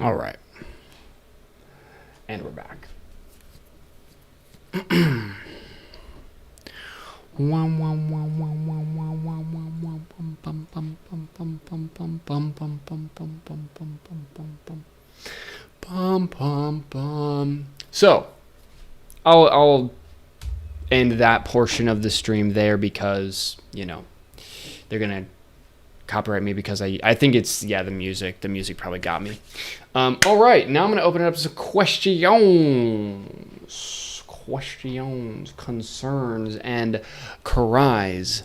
All right. And we're back. So, I'll end that portion of the stream there because, you know, they're going to copyright me because I think it's, yeah, the music. The music probably got me. All right, now I'm going to open it up to questions, concerns, and cries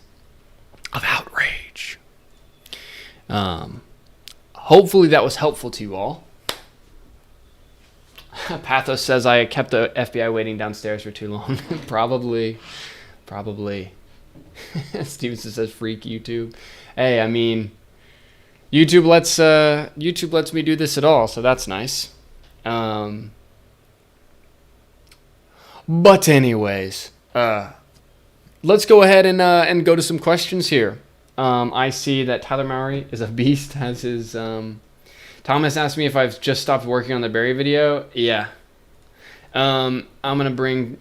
of outrage. Hopefully that was helpful to you all. Pathos says I kept the FBI waiting downstairs for too long. Probably. Stevenson says freak YouTube. Hey, I mean, YouTube lets me do this at all, so that's nice. But anyways, let's go ahead and go to some questions here. I see that TylerMowery is a beast. Has his Thomas asked me if I've just stopped working on the berry video. Yeah. I'm gonna bring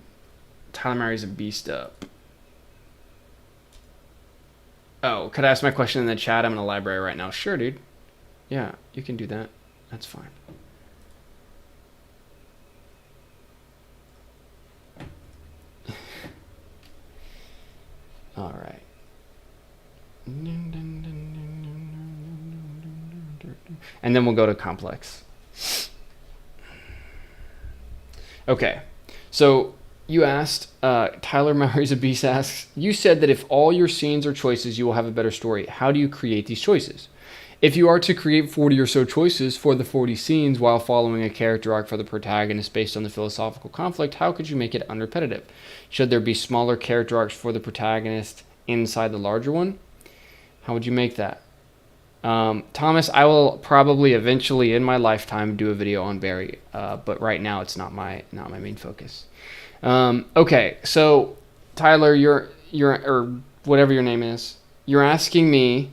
TylerMowery's a beast up. Oh, could I ask my question in the chat? I'm in a library right now. Sure, dude. Yeah, you can do that. That's fine. All right. And then we'll go to complex. Okay. So you asked, TylerMowery's a beast asks, you said that if all your scenes are choices, you will have a better story. How do you create these choices? If you are to create 40 or so choices for the 40 scenes while following a character arc for the protagonist based on the philosophical conflict, how could you make it unrepetitive? Should there be smaller character arcs for the protagonist inside the larger one? How would you make that? Thomas, I will probably eventually in my lifetime do a video on Barry, but right now it's not my main focus. Okay, so Tyler, you're or whatever your name is, you're asking me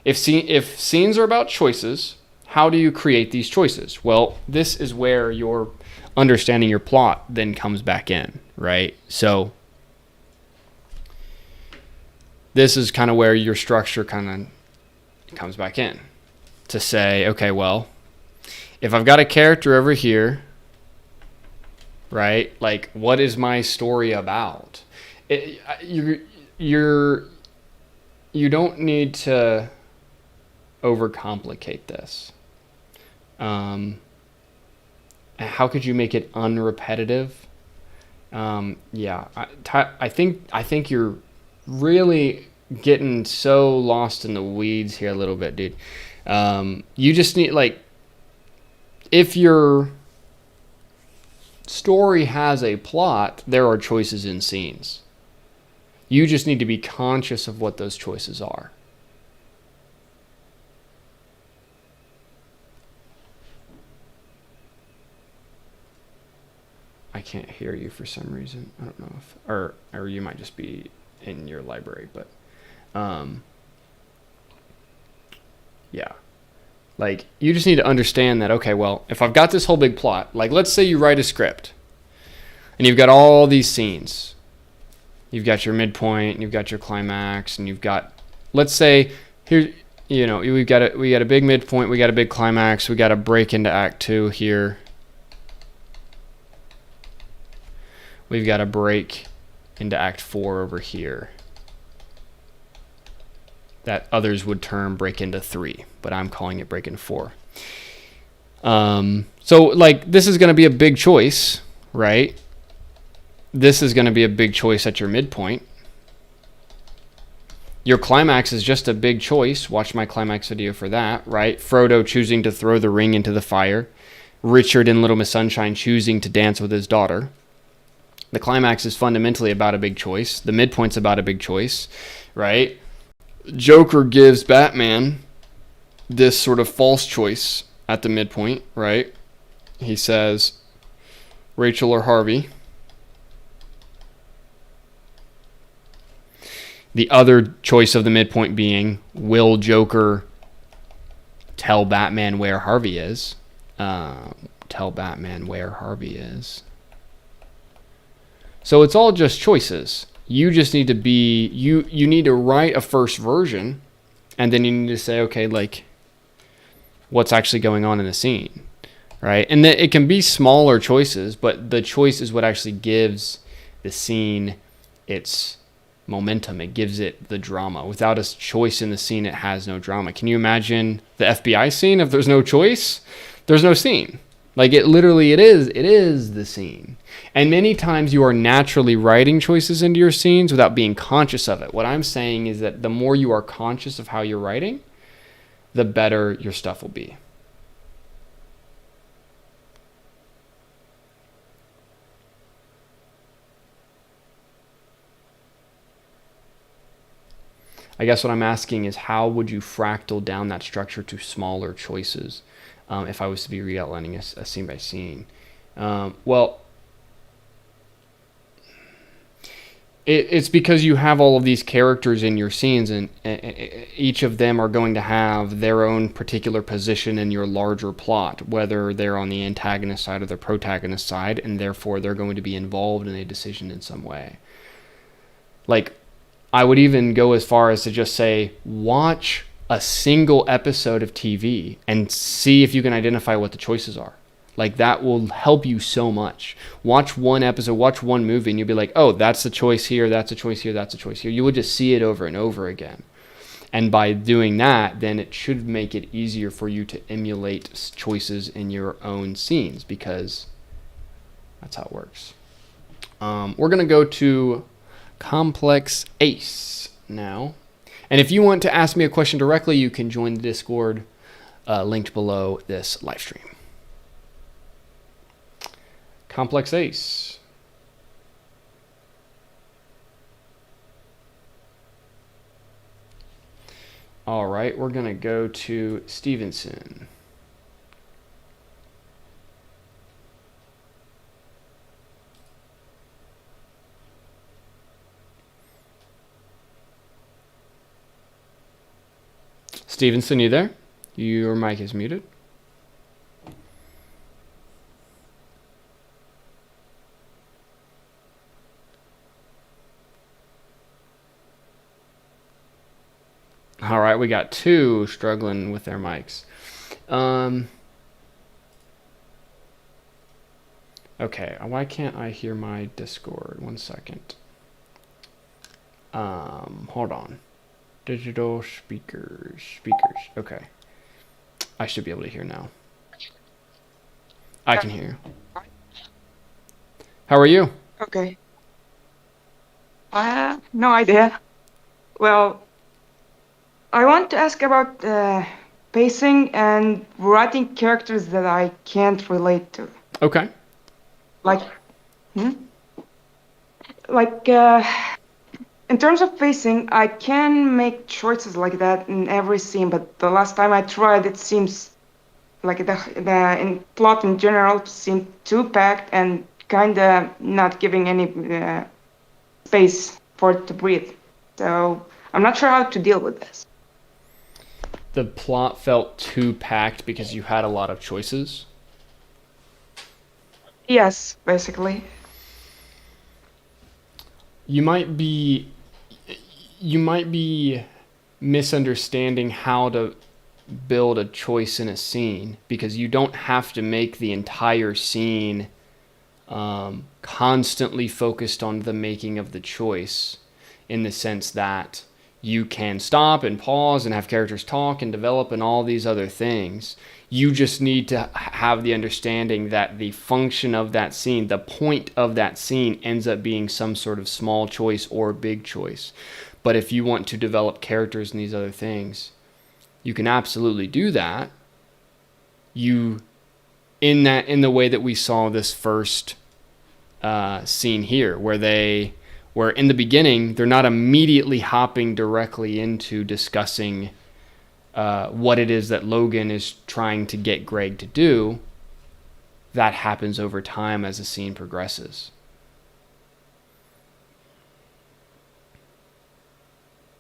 if scenes are about choices, how do you create these choices? Well, this is where your understanding your plot then comes back in, right? So this is kind of where your structure kind of comes back in to say, okay, well, if I've got a character over here, right? Like, what is my story about? You don't need to overcomplicate this. How could you make it unrepetitive? Yeah, I think you're really getting so lost in the weeds here a little bit, dude. You just need, like, if your story has a plot, there are choices in scenes. You just need to be conscious of what those choices are. I can't hear you for some reason. I don't know if, or you might just be in your library, but yeah. Like, you just need to understand that, okay, well, if I've got this whole big plot, like, let's say you write a script and you've got all these scenes. You've got your midpoint, and you've got your climax, and you've got, let's say, here, you know, we got a big midpoint, we got a big climax, we got a break into Act 2 here. We've got a break into Act 4 over here. That others would term break into 3, but I'm calling it break into 4. So, like, this is going to be a big choice, right? This is going to be a big choice at your midpoint. Your climax is just a big choice. Watch my climax video for that, right? Frodo choosing to throw the ring into the fire. Richard in Little Miss Sunshine choosing to dance with his daughter. The climax is fundamentally about a big choice. The midpoint's about a big choice, right? Joker gives Batman this sort of false choice at the midpoint, right? He says, Rachel or Harvey. The other choice of the midpoint being, will Joker tell Batman where Harvey is? Tell Batman where Harvey is. So it's all just choices. You just need to be, you need to write a first version, and then you need to say, okay, like, what's actually going on in the scene, right? And it can be smaller choices, but the choice is what actually gives the scene its momentum. It gives it the drama. Without a choice in the scene, it has no drama. Can you imagine the FBI scene? If there's no choice, there's no scene. Like, it literally, it is the scene. And many times you are naturally writing choices into your scenes without being conscious of it. What I'm saying is that the more you are conscious of how you're writing, the better your stuff will be. I guess what I'm asking is, how would you fractal down that structure to smaller choices if I was to be re-outlining a scene by scene? Well, it's because you have all of these characters in your scenes, and each of them are going to have their own particular position in your larger plot, whether they're on the antagonist side or the protagonist side, and therefore they're going to be involved in a decision in some way. Like, I would even go as far as to just say, watch a single episode of TV and see if you can identify what the choices are. Like, that will help you so much. Watch one episode, watch one movie, and you'll be like, oh, that's a choice here, that's a choice here, that's a choice here. You would just see it over and over again. And by doing that, then it should make it easier for you to emulate choices in your own scenes, because that's how it works. We're going to go to Complex Ace now. And if you want to ask me a question directly, you can join the Discord linked below this live stream. Complex Ace. All right, we're going to go to Stevenson. Stevenson, you there? Your mic is muted. All right, we got two struggling with their mics. Okay, why can't I hear my Discord? 1 second. Hold on. Digital speakers. Okay. I should be able to hear now. I can hear you. How are you? Okay. I have no idea. Well, I want to ask about pacing and writing characters that I can't relate to. Okay. Like, like in terms of pacing, I can make choices like that in every scene, but the last time I tried, it seems like the plot in general seemed too packed and kind of not giving any space for it to breathe. So I'm not sure how to deal with this. The plot felt too packed because you had a lot of choices. Yes, basically. You might be misunderstanding how to build a choice in a scene, because you don't have to make the entire scene constantly focused on the making of the choice, in the sense that you can stop and pause and have characters talk and develop and all these other things. You just need to have the understanding that the function of that scene, the point of that scene, ends up being some sort of small choice or big choice. But if you want to develop characters and these other things, you can absolutely do that. In the way that we saw this first scene here, where in the beginning they're not immediately hopping directly into discussing what it is that Logan is trying to get Greg to do. That happens over time as the scene progresses.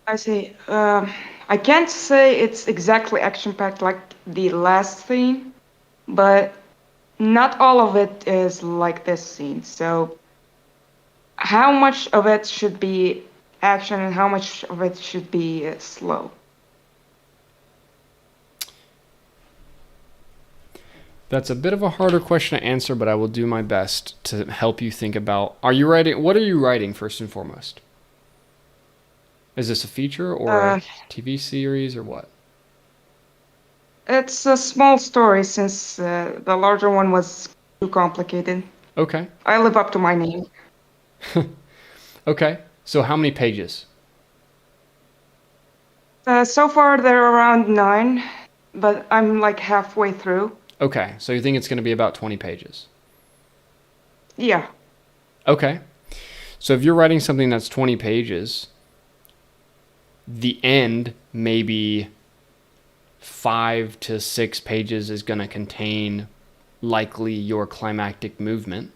I see. I can't say it's exactly action-packed like the last scene, but not all of it is like this scene. So how much of it should be action and how much of it should be slow? That's a bit of a harder question to answer, but I will do my best to help you think about. What are you writing first and foremost? Is this a feature or a TV series or what? It's a small story since the larger one was too complicated. Okay. I live up to my name. Okay. So how many pages? So far, they're around 9, but I'm like halfway through. Okay. So you think it's going to be about 20 pages? Yeah. Okay. So if you're writing something that's 20 pages, the end maybe 5 to 6 pages is going to contain likely your climactic movement.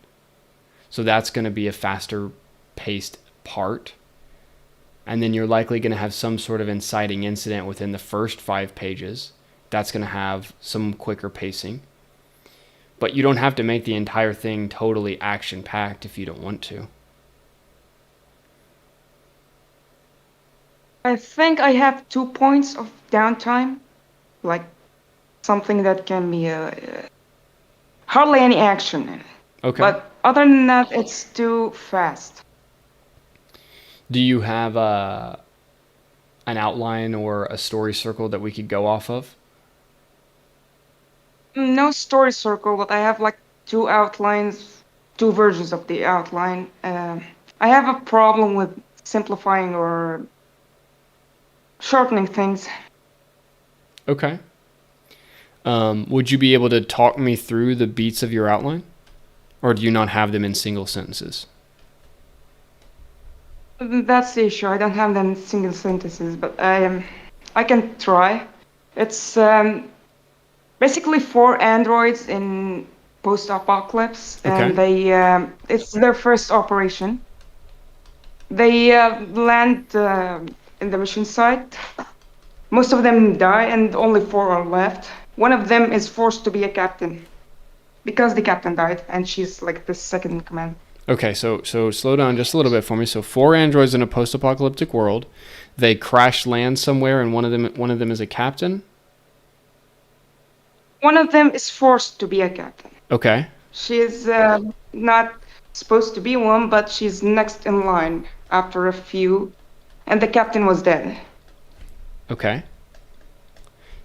So that's going to be a faster paced part. And then you're likely going to have some sort of inciting incident within the first 5 pages. That's going to have some quicker pacing. But you don't have to make the entire thing totally action-packed if you don't want to. I think I have 2 points of downtime, like something that can be hardly any action in. Okay. But other than that, it's too fast. Do you have an outline or a story circle that we could go off of? No story circle, but I have like 2 outlines, 2 versions of the outline. I have a problem with simplifying or shortening things. Okay. Would you be able to talk me through the beats of your outline? Or do you not have them in single sentences? That's the issue. I don't have them in single sentences, but I can try. It's basically 4 androids in post-apocalypse, and it's their first operation. They land in the mission site. Most of them die, and only 4 are left. One of them is forced to be a captain because the captain died, and she's like the second in command. Okay, so slow down just a little bit for me. So 4 androids in a post-apocalyptic world. They crash land somewhere, and one of them is a captain. One of them is forced to be a captain. Okay. She is not supposed to be one, but she's next in line after a few, and the captain was dead. Okay.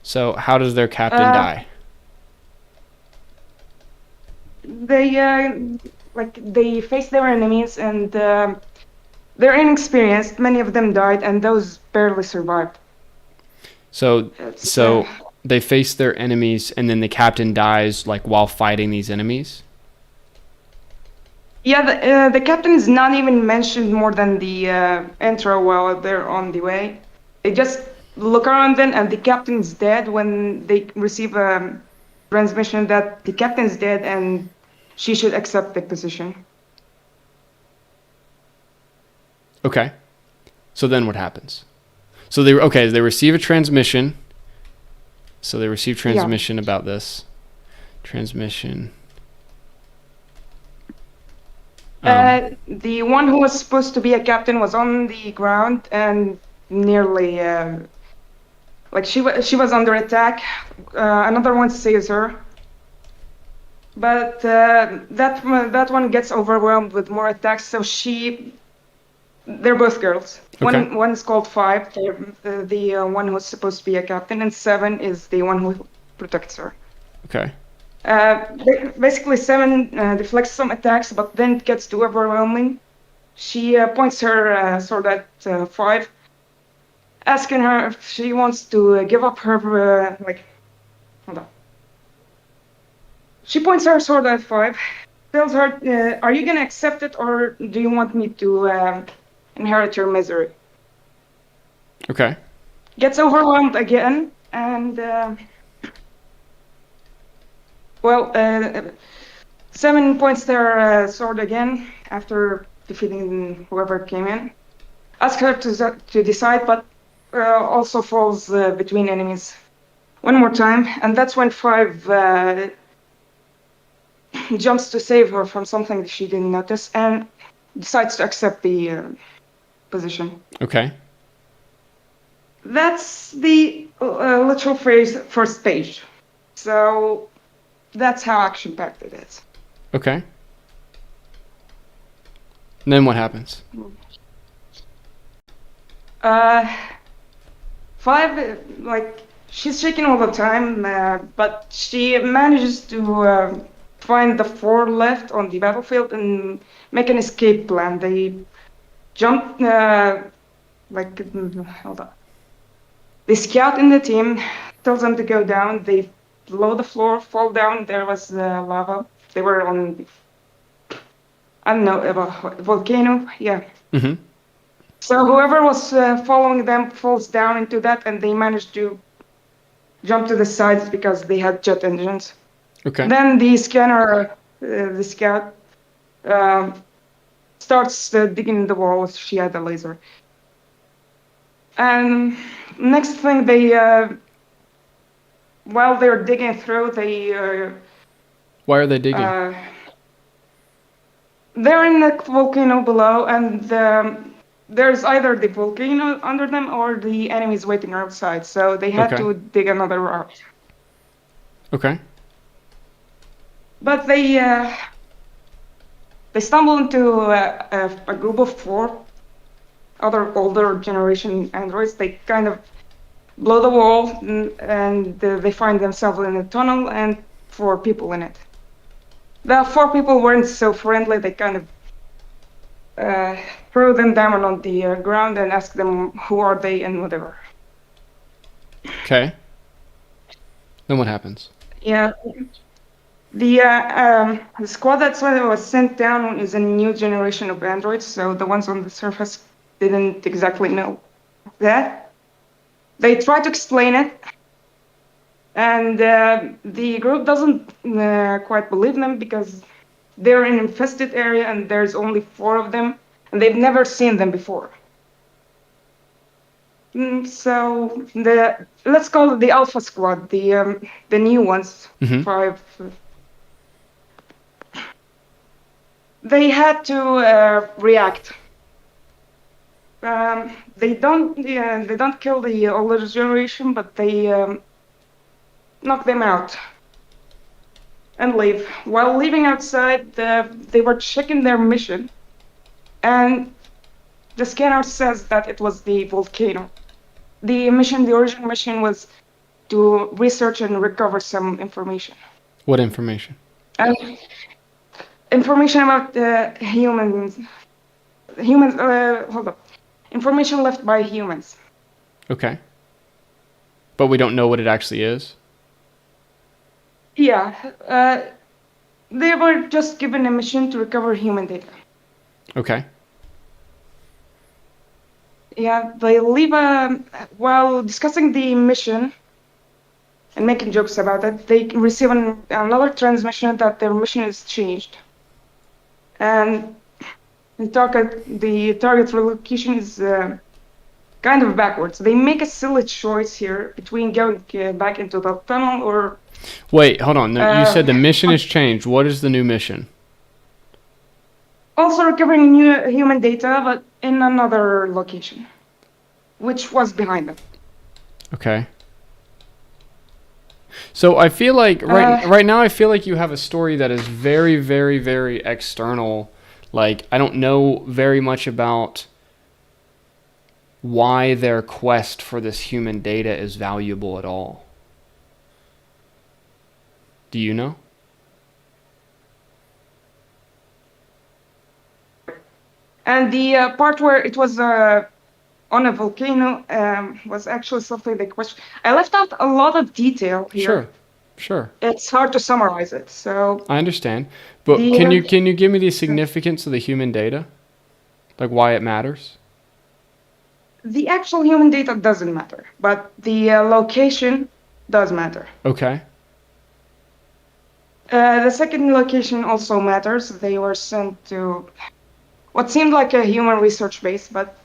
So how does their captain die? They face their enemies, and they're inexperienced. Many of them died, and those barely survived. So they face their enemies, and then the captain dies like while fighting these enemies? Yeah, the captain is not even mentioned more than the intro while they're on the way. They just look around them, and the captain is dead when they receive a transmission that the captain is dead and she should accept the position. Okay. So then what happens? So they receive a transmission. So they receive transmission about this. Transmission. The one who was supposed to be a captain was on the ground and nearly she was under attack. Another one saves her, but that one gets overwhelmed with more attacks. So they're both girls. Okay. One is called 5, the one who's supposed to be a captain, and 7 is the one who protects her. Okay. Basically, 7 deflects some attacks, but then it gets too overwhelming. She points her sword at 5, asking her if she wants to give up her hold on. She points her sword at 5, tells her, "Are you gonna accept it, or do you want me to inherit your misery?" Okay. Gets overwhelmed again, and 7 points their sword again after defeating whoever came in. Asks her to decide, but also falls between enemies one more time, and that's when 5 jumps to save her from something that she didn't notice and decides to accept the position. Okay. That's the literal phrase first page. So that's how action-packed it is. Okay. And then what happens? 5, like, she's shaking all the time, but she manages to find the 4 left on the battlefield and make an escape plan. They jump, hold on. The scout in the team tells them to go down. They blow the floor, fall down. There was lava. They were on, I don't know, a volcano. Yeah. Mm-hmm. So whoever was following them falls down into that, and they managed to jump to the sides because they had jet engines. Okay. Then the scanner, the scout, starts digging the wall. She had a laser. And next thing, while they're digging through, Why are they digging? They're in the volcano below, and there's either the volcano under them or the enemies waiting outside. So they had Okay. to dig another route. Okay. But they stumble into a group of 4 other older generation androids. They kind of blow the wall, and they find themselves in a tunnel and 4 people in it. The 4 people weren't so friendly. They kind of throw them down on the ground and ask them who are they and whatever. Okay. Then what happens? Yeah. The squad that was sent down is a new generation of androids, so the ones on the surface didn't exactly know that. They try to explain it, and the group doesn't quite believe them because they're in an infested area and there's only 4 of them, and they've never seen them before. So let's call it the Alpha Squad, the new ones, Mm-hmm. 5. They had to react. They don't kill the older generation, but they knock them out and leave. While leaving outside, they were checking their mission, and the scanner says that it was the volcano. The original mission was to research and recover some information. What information? And information about humans. Hold up. Information left by humans. Okay. But we don't know what it actually is? Yeah. They were just given a mission to recover human data. Okay. Yeah, they leave while discussing the mission and making jokes about it, they receive another transmission that their mission is changed. And the target relocation is kind of backwards. They make a silly choice here between going back into the tunnel or... Wait, hold on. No, you said the mission has changed. What is the new mission? Also recovering new human data, but in another location, which was behind them. Okay. So I feel like right now I feel like you have a story that is very, very, very external. Like, I don't know very much about why their quest for this human data is valuable at all. Do you know? And the part where it was on a volcano was actually something they questioned. I left out a lot of detail here. Sure. It's hard to summarize it, so... I understand. But can you give me the significance of the human data? Like, why it matters? The actual human data doesn't matter, but the location does matter. Okay. The second location also matters. They were sent to what seemed like a human research base, but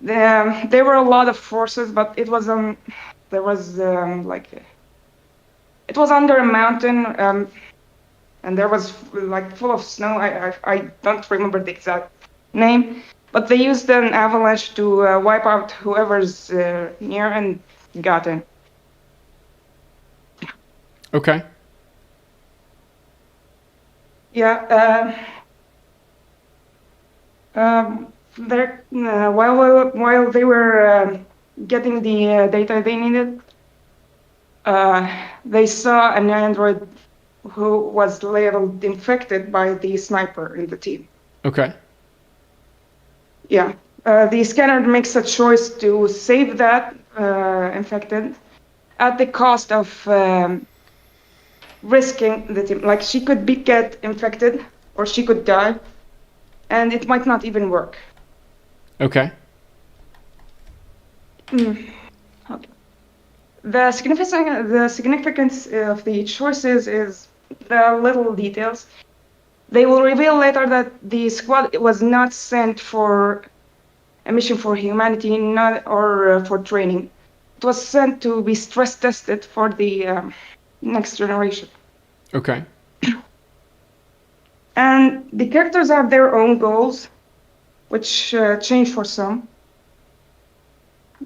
there were a lot of forces, but it was it was under a mountain. and there was like full of snow. I don't remember the exact name, but they used an avalanche to wipe out whoever's near and got in. Okay. Yeah. There, while they were getting the data they needed, they saw an android who was labeled infected by the sniper in the team. Okay. Yeah. The scanner makes a choice to save that infected at the cost of risking the team. Like she could get infected or she could die, and it might not even work. Okay. Okay. The significance of the choices is the little details. They will reveal later that the squad was not sent for a mission for humanity, not or for training. It was sent to be stress tested for the next generation. Okay. And the characters have their own goals, which change for some.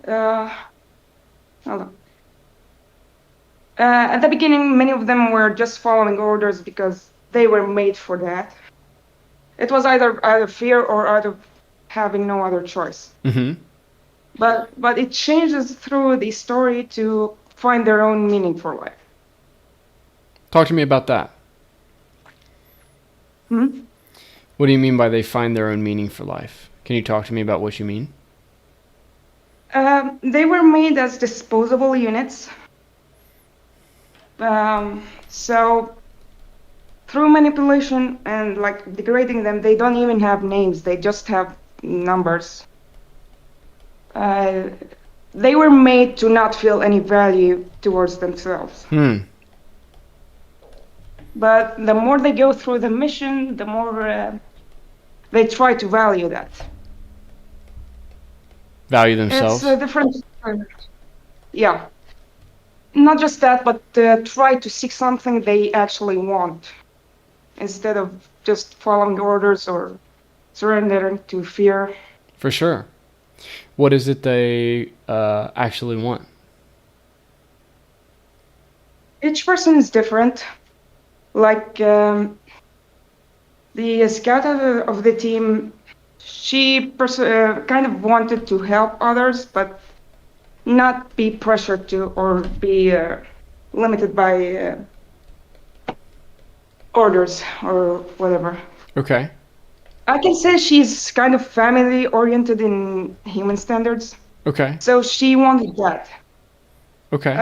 Hold on. At the beginning, many of them were just following orders because they were made for that. It was either fear or either having no other choice. Mm-hmm. But it changes through the story to find their own meaning for life. Talk to me about that. Hmm? What do you mean by they find their own meaning for life? Can you talk to me about what you mean? They were made as disposable units. So through manipulation and like degrading them, they don't even have names. They just have numbers. They were made to not feel any value towards themselves. But the more they go through the mission, the more they try to value that. Value themselves? It's a different. Yeah. Not just that, but try to seek something they actually want instead of just following orders or surrendering to fear. For sure. What is it they actually want? Each person is different. Like the scout of the team, she kind of wanted to help others, but not be pressured to or be limited by orders or whatever. Okay. I can say she's kind of family oriented in human standards. Okay. So she wanted that. Okay.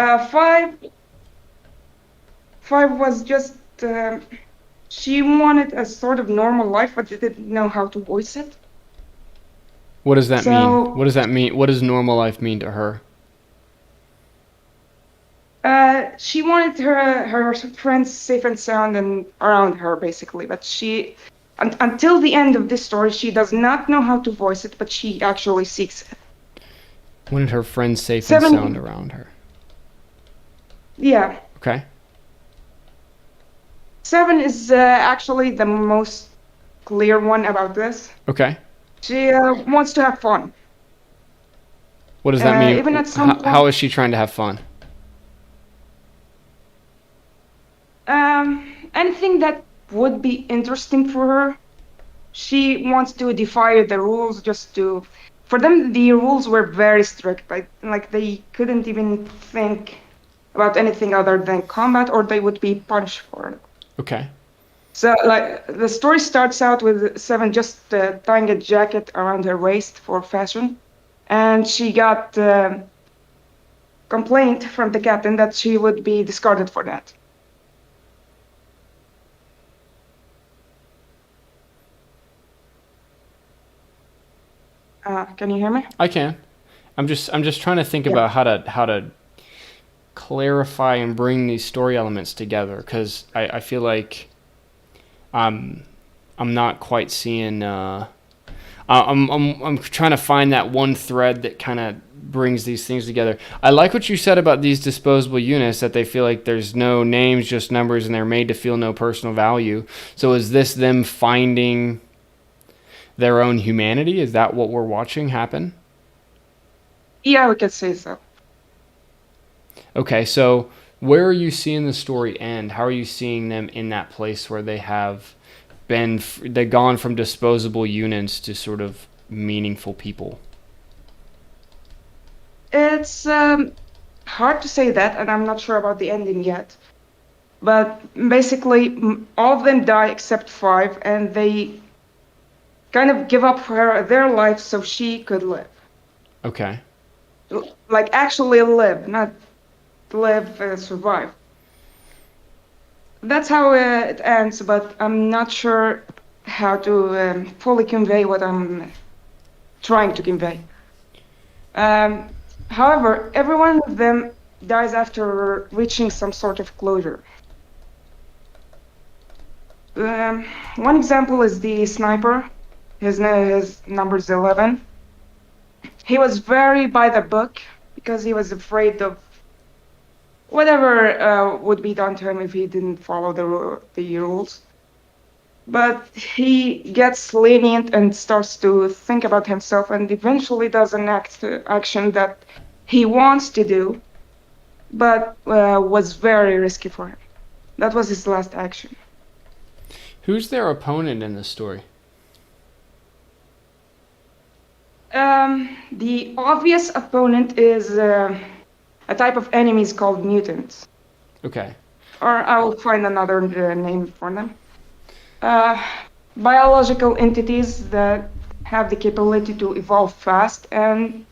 Five was just she wanted a sort of normal life, but didn't know how to voice it. What does that mean? So What does that mean? What does normal life mean to her? she wanted her friends safe and sound and around her, basically. But she, until the end of this story, she does not know how to voice it, but she actually seeks it. Wanted her friends safe and sound around her. Yeah. Okay. 7 is actually the most clear one about this. Okay. She wants to have fun. What does that mean? Even at some point, how is she trying to have fun? Anything that would be interesting for her. She wants to defy the rules just to. For them, the rules were very strict. Like they couldn't even think about anything other than combat, or they would be punished for it. Okay. So, like, the story starts out with 7 just tying a jacket around her waist for fashion, and she got complaint from the captain that she would be discarded for that. Can you hear me? I can. I'm just trying to think about how to clarify and bring these story elements together, because I feel like I'm not quite seeing. I'm trying to find that one thread that kind of brings these things together. I like what you said about these disposable units, that they feel like there's no names, just numbers, and they're made to feel no personal value. So is this them finding their own humanity? Is that what we're watching happen? Yeah, we could say so. Okay, so where are you seeing the story end? How are you seeing them in that place where they've gone from disposable units to sort of meaningful people? It's hard to say that, and I'm not sure about the ending yet. But basically, all of them die except five, and they kind of give up their life so she could live. Okay. Like, actually live, not live, survive. That's how it ends, but I'm not sure how to fully convey what I'm trying to convey. However, every one of them dies after reaching some sort of closure. Um, One example is the sniper. His number's 11. He was very by the book because he was afraid of whatever would be done to him if he didn't follow the rules. But he gets lenient and starts to think about himself and eventually does an action that he wants to do, but was very risky for him. That was his last action. Who's their opponent in this story? The obvious opponent is a type of enemies called mutants, Okay. or I'll find another name for them. Uh, Biological entities that have the capability to evolve fast, and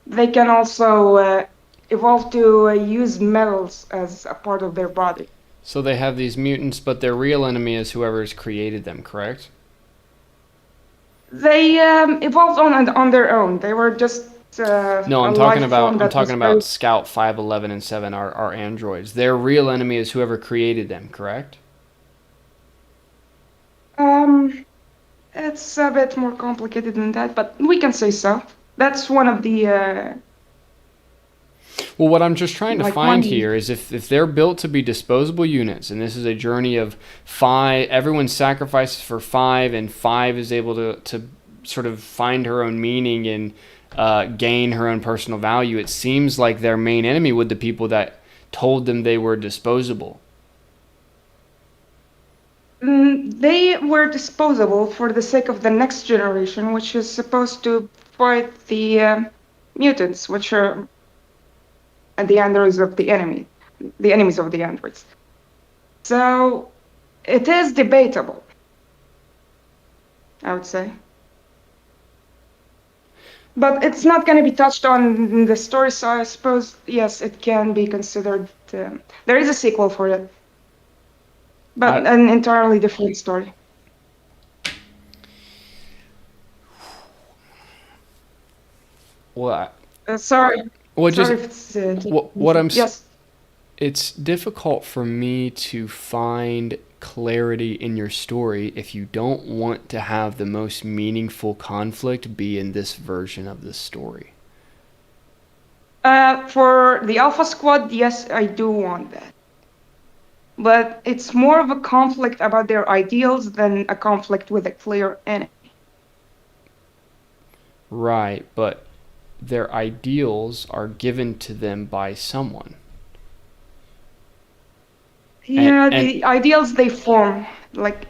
they can also evolve to use metals as a part of their body. So they have these mutants, but their real enemy is whoever's created them, correct? They evolved on their own. They were just No, a life form I'm that was talking very. about Scout 5, 11, and 7 are androids. Their real enemy is whoever created them, correct? Um, it's a bit more complicated than that, but we can say so. That's one of the Well, what I'm just trying to like find one. here is if they're built to be disposable units, and this is a journey of five, everyone sacrifices for five, and five is able to sort of find her own meaning and gain her own personal value, it seems like their main enemy would the people that told them they were disposable. They were disposable for the sake of the next generation, which is supposed to fight the mutants, which are the androids of the enemies of the androids. So it is debatable, I would say. But it's not going to be touched on in the story, so I suppose, yes, it can be considered. There is a sequel for it, I but an entirely different story. well, I, Sorry, well, just sorry if it's what yes. it's difficult for me to find clarity in your story if you don't want to have the most meaningful conflict be in this version of the story. For the Alpha Squad, yes, I do want that. But it's more of a conflict about their ideals than a conflict with a clear enemy. Right, but their ideals are given to them by someone. Yeah, And the ideals they form, like,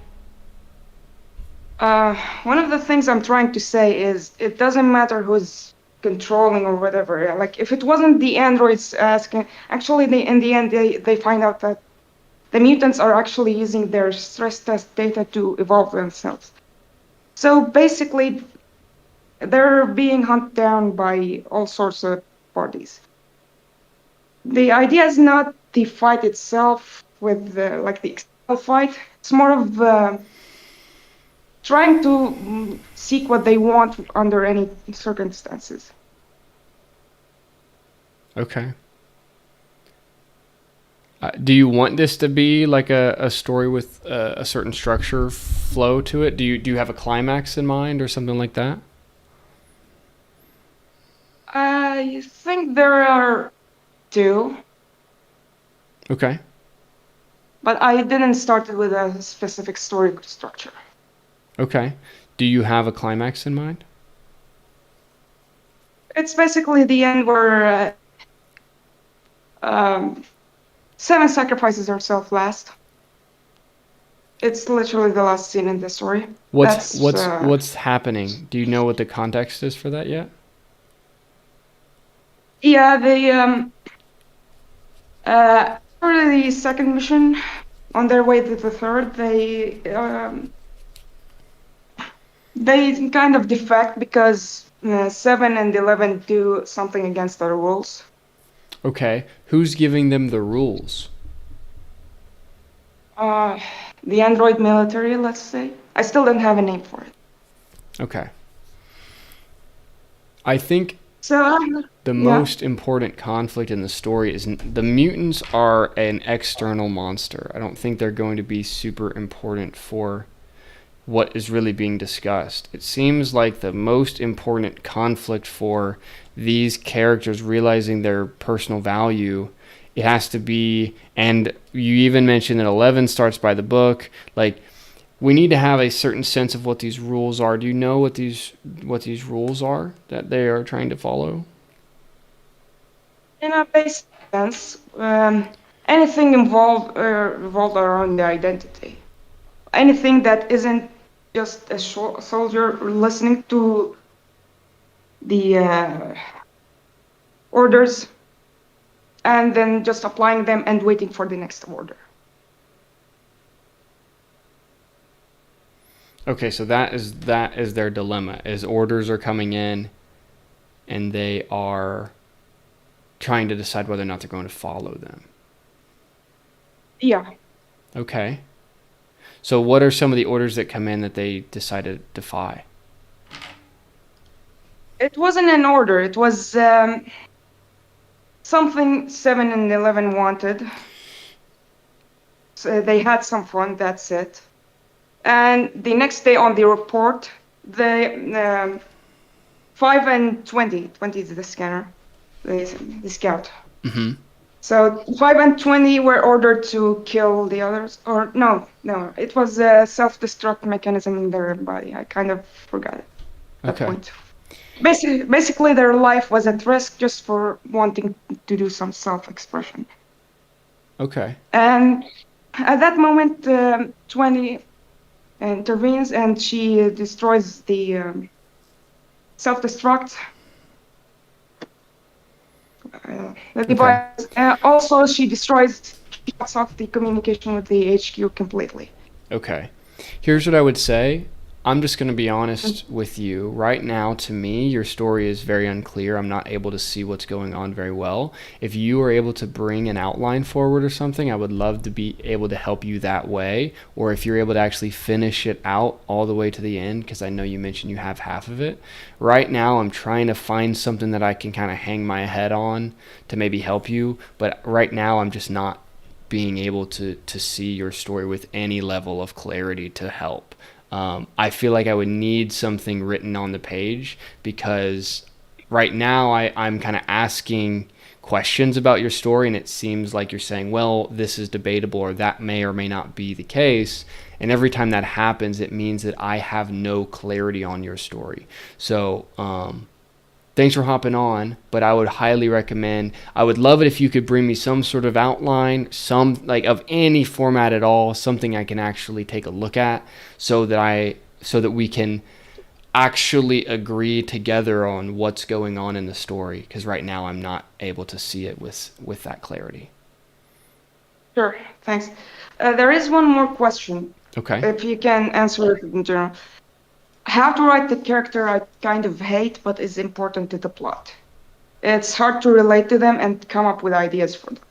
one of the things I'm trying to say is it doesn't matter who's controlling or whatever. Like, if it wasn't the androids asking, actually, in the end, they find out that the mutants are actually using their stress test data to evolve themselves. So basically, they're being hunted down by all sorts of parties. The idea is not the fight itself with like the external fight. It's more of trying to seek what they want under any circumstances. okay. Do you want this to be like a story with a certain structure flow to it? Do you have a climax in mind or something like that? I think there are two, Okay. but I didn't start it with a specific story structure. Okay. Do you have a climax in mind? It's basically the end where um, Seven sacrifices herself last. It's literally the last scene in the story. What's That's what's what's happening? Do you know what the context is for that yet? yeah. For the second mission, on their way to the third, they kind of defect because 7 and 11 do something against their rules. Okay. Who's giving them the rules? Uh, the android military, let's say. I still don't have a name for it. Okay. I think So the yeah, most important conflict in the story is the mutants are an external monster. I don't think they're going to be super important for what is really being discussed. It seems like the most important conflict for these characters realizing their personal value, it has to be, and you even mentioned that 11 starts by the book, like we need to have a certain sense of what these rules are. Do you know what these rules are that they are trying to follow? in a basic sense, anything revolved around the identity. Anything that isn't just a soldier listening to the orders and then just applying them and waiting for the next order. Okay, so that is their dilemma. Is orders are coming in and they are trying to decide whether or not they're going to follow them. Yeah, Okay. So what are some of the orders that come in that they decide to defy? it wasn't an order. It was something 7 and 11 wanted. So they had some fun. That's it. And the next day on the report, the 5 and 20, 20 is the scanner, the scout. Mm-hmm. So 5 and 20 were ordered to kill the others, or no, it was a self-destruct mechanism in their body. I kind of forgot it, that Okay. point. Basically, their life was at risk just for wanting to do some self-expression. Okay. And at that moment, 20 intervenes and she destroys the self-destruct the Okay. device. Also, she shuts off the communication with the HQ completely. Okay. Here's what I would say. I'm just going to be honest with you. Right now, to me, your story is very unclear. I'm not able to see what's going on very well. If you are able to bring an outline forward or something, I would love to be able to help you that way. Or if you're able to actually finish it out all the way to the end, because I know you mentioned you have half of it. Right now, I'm trying to find something that I can kind of hang my head on to maybe help you. But right now, I'm just not being able to see your story with any level of clarity to help. I feel like I would need something written on the page because right now I'm kind of asking questions about your story and it seems like you're saying, well, this is debatable or that may or may not be the case. And every time that happens, it means that I have no clarity on your story. So, thanks for hopping on, but I would highly recommend, I would love it if you could bring me some sort of outline, some like of any format at all, something I can actually take a look at so that we can actually agree together on what's going on in the story, because right now I'm not able to see it with that clarity. Sure, thanks. There is one more question, Okay. if you can answer it in general. How to write the character I kind of hate, but is important to the plot. It's hard to relate to them and come up with ideas for them.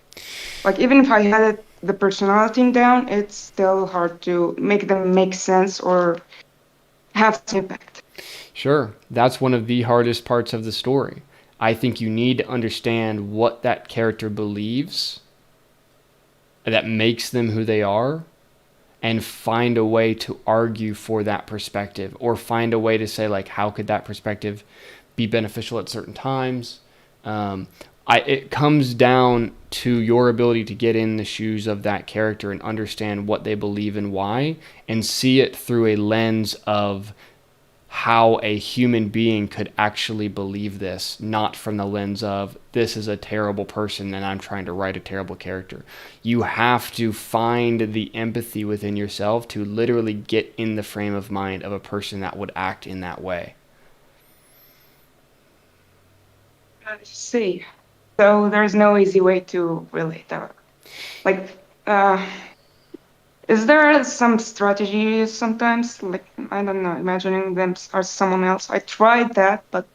Like, even if I had the personality down, it's still hard to make them make sense or have some impact. Sure. That's one of the hardest parts of the story. I think you need to understand what that character believes that makes them who they are, and find a way to argue for that perspective, or find a way to say, like, how could that perspective be beneficial at certain times. um, it comes down to your ability to get in the shoes of that character and understand what they believe and why, and see it through a lens of how a human being could actually believe this, not from the lens of this is a terrible person and I'm trying to write a terrible character. You have to find the empathy within yourself to literally get in the frame of mind of a person that would act in that way. I see. So there's no easy way to relate that. Like, is there some strategy sometimes? Like, I don't know, imagining them as someone else. I tried that, but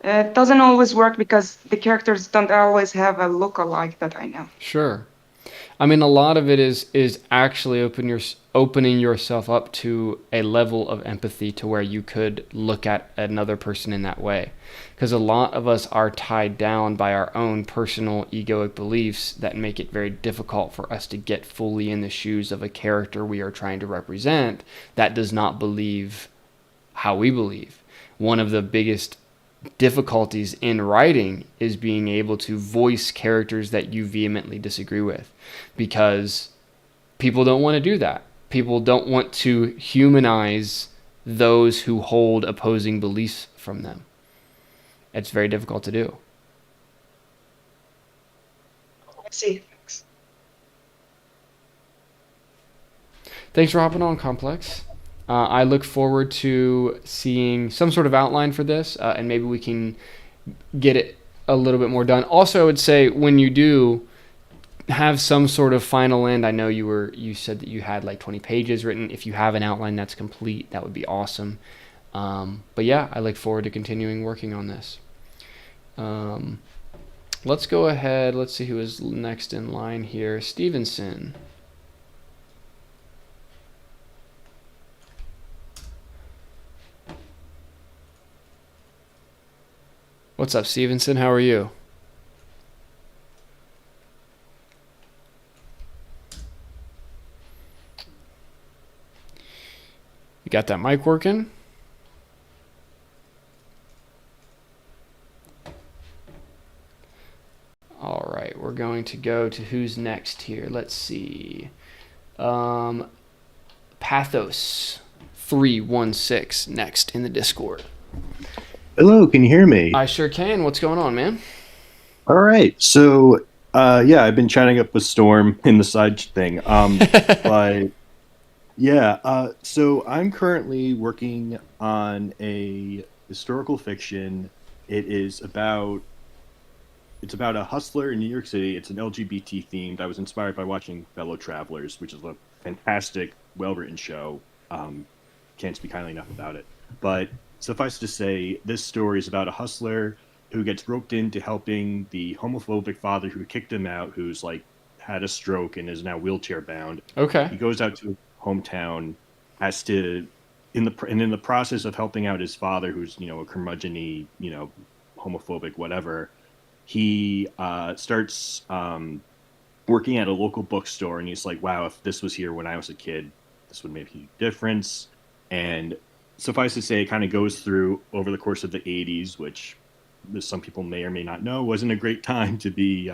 it doesn't always work because the characters don't always have a look-alike that I know. Sure. I mean, a lot of it is actually opening yourself up to a level of empathy to where you could look at another person in that way. Because a lot of us are tied down by our own personal egoic beliefs that make it very difficult for us to get fully in the shoes of a character we are trying to represent that does not believe how we believe. One of the biggest difficulties in writing is being able to voice characters that you vehemently disagree with, because people don't want to do that. People don't want to humanize those who hold opposing beliefs from them. It's very difficult to do. I see. Thanks. Thanks for hopping on, Complex. I look forward to seeing some sort of outline for this, and maybe we can get it a little bit more done. Also, I would say when you do have some sort of final end, I know you said that you had like 20 pages written. If you have an outline that's complete, that would be awesome. But yeah, I look forward to continuing working on this. Let's go ahead. Let's see who is next in line here. Stevenson. What's up, Stevenson? How are you? You got that mic working? All right, we're going to go to who's next here. Let's see. Pathos 316 next in the Discord. Hello, can you hear me? I sure can. What's going on, man? All right. So, yeah, I've been chatting up with Storm in the side thing. But yeah, so I'm currently working on a historical fiction. It is about it's about a hustler in New York City. It's an LGBT themed. I was inspired by watching Fellow Travelers, which is a fantastic, well-written show. Can't speak highly enough about it. But suffice to say, this story is about a hustler who gets roped into helping the homophobic father who kicked him out, who's like had a stroke and is now wheelchair bound. Okay. He goes out to his hometown, has to in the process of helping out his father, who's a curmudgeon-y, homophobic, whatever. He starts working at a local bookstore, and he's like, "Wow, if this was here when I was a kid, this would make a huge difference." And suffice to say, it kind of goes through over the course of the 80s, which some people may or may not know wasn't a great time to be,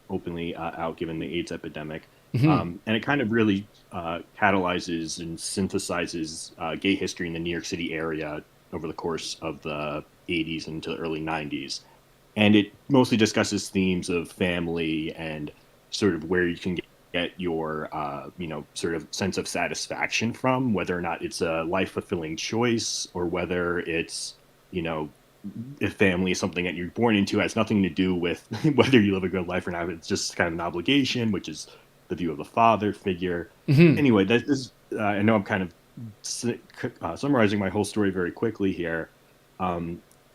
openly out given the AIDS epidemic. And it kind of really catalyzes and synthesizes gay history in the New York City area over the course of the 80s into the early 90s. And it mostly discusses themes of family and sort of where you can get your, sort of sense of satisfaction from, whether or not it's a life-fulfilling choice or whether it's, if family is something that you're born into, has nothing to do with whether you live a good life or not. It's just kind of an obligation, which is the view of the father figure. Anyway, that is, I know I'm kind of summarizing my whole story very quickly here.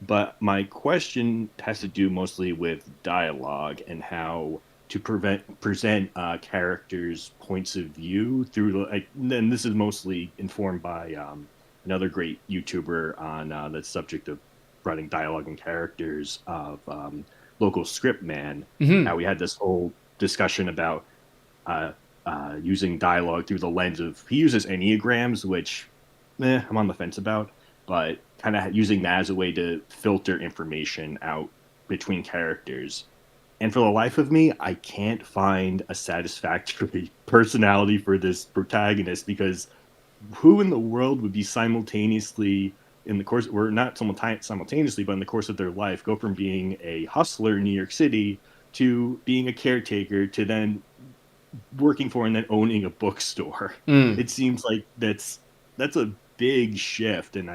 But my question has to do mostly with dialogue and how to present characters' points of view through, and this is mostly informed by another great YouTuber on the subject of writing dialogue and characters of Local Script Man. How we had this whole discussion about using dialogue through the lens of, he uses enneagrams, which I'm on the fence about, but kind of using that as a way to filter information out between characters. And for the life of me, I can't find a satisfactory personality for this protagonist, because who in the world would be simultaneously, in the course, or not simultaneously, but in the course of their life, go from being a hustler in New York City to being a caretaker to then working for and then owning a bookstore? It seems like that's a big shift, and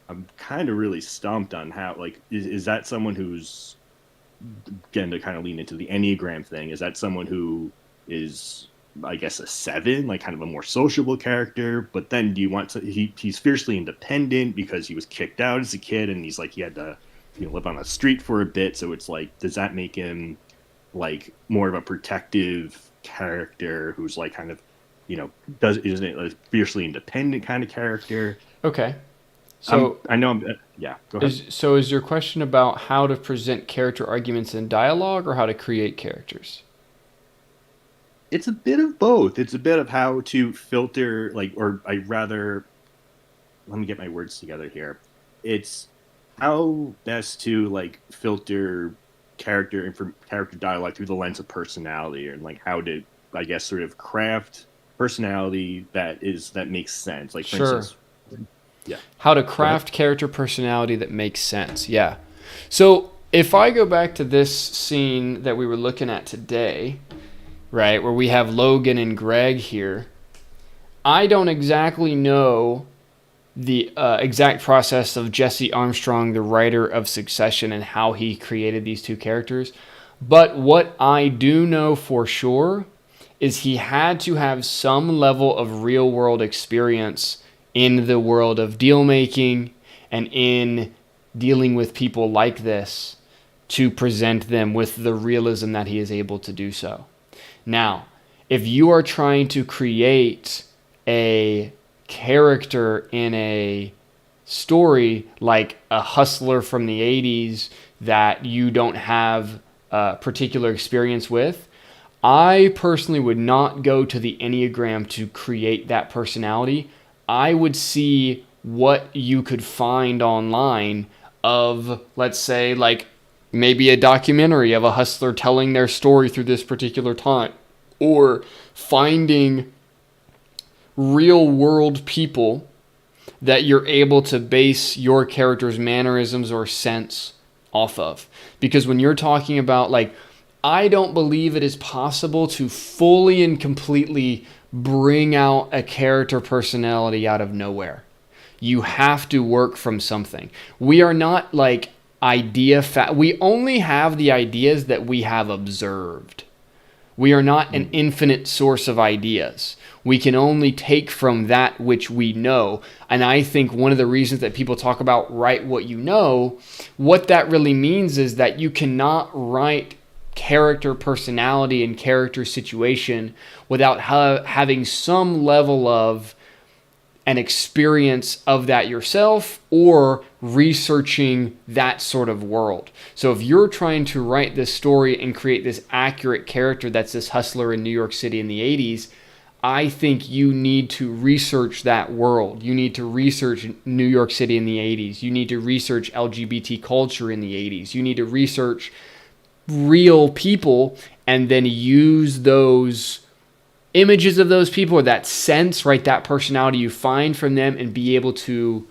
I'm kind of really stumped on how, like, is that someone who's, again, to kind of lean into the Enneagram thing, is that someone who is, I guess, a 7, like kind of a more sociable character, but then do you want to, he's fiercely independent because he was kicked out as a kid and he's like, he had to, live on the street for a bit. So it's like, does that make him like more of a protective character who's like kind of, isn't it a fiercely independent kind of character? Okay. So I know yeah, go ahead. Is your question about how to present character arguments in dialogue or how to create characters? It's a bit of both. It's a bit of how to filter, like, or I rather, let me get my words together here. It's how best to like filter character dialogue through the lens of personality, and like how to, I guess, sort of craft personality that makes sense. Like, for instance, yeah. How to craft character personality that makes sense. Yeah. So if I go back to this scene that we were looking at today, right, where we have Logan and Greg here, I don't exactly know the exact process of Jesse Armstrong, the writer of Succession, and how he created these two characters. But what I do know for sure is he had to have some level of real world experience in the world of deal making and in dealing with people like this to present them with the realism that he is able to do so. Now, if you are trying to create a character in a story like a hustler from the 80s that you don't have a particular experience with, I personally would not go to the Enneagram to create that personality. I would see what you could find online of, let's say, like maybe a documentary of a hustler telling their story through this particular time, or finding real world people that you're able to base your character's mannerisms or sense off of. Because when you're talking about, like, I don't believe it is possible to fully and completely bring out a character personality out of nowhere. You have to work from something. We are not like we only have the ideas that we have observed. We are not an infinite source of ideas. We can only take from that which we know. And I think one of the reasons that people talk about write what you know, what that really means is that you cannot write character personality and character situation without having some level of an experience of that yourself or researching that sort of world. So if you're trying to write this story and create this accurate character that's this hustler in New York City in the 80s, I think you need to research that world. You need to research New York City in the 80s. You need to research LGBT culture in the 80s. You need to research real people and then use those images of those people, or that sense, right, that personality you find from them, and be able to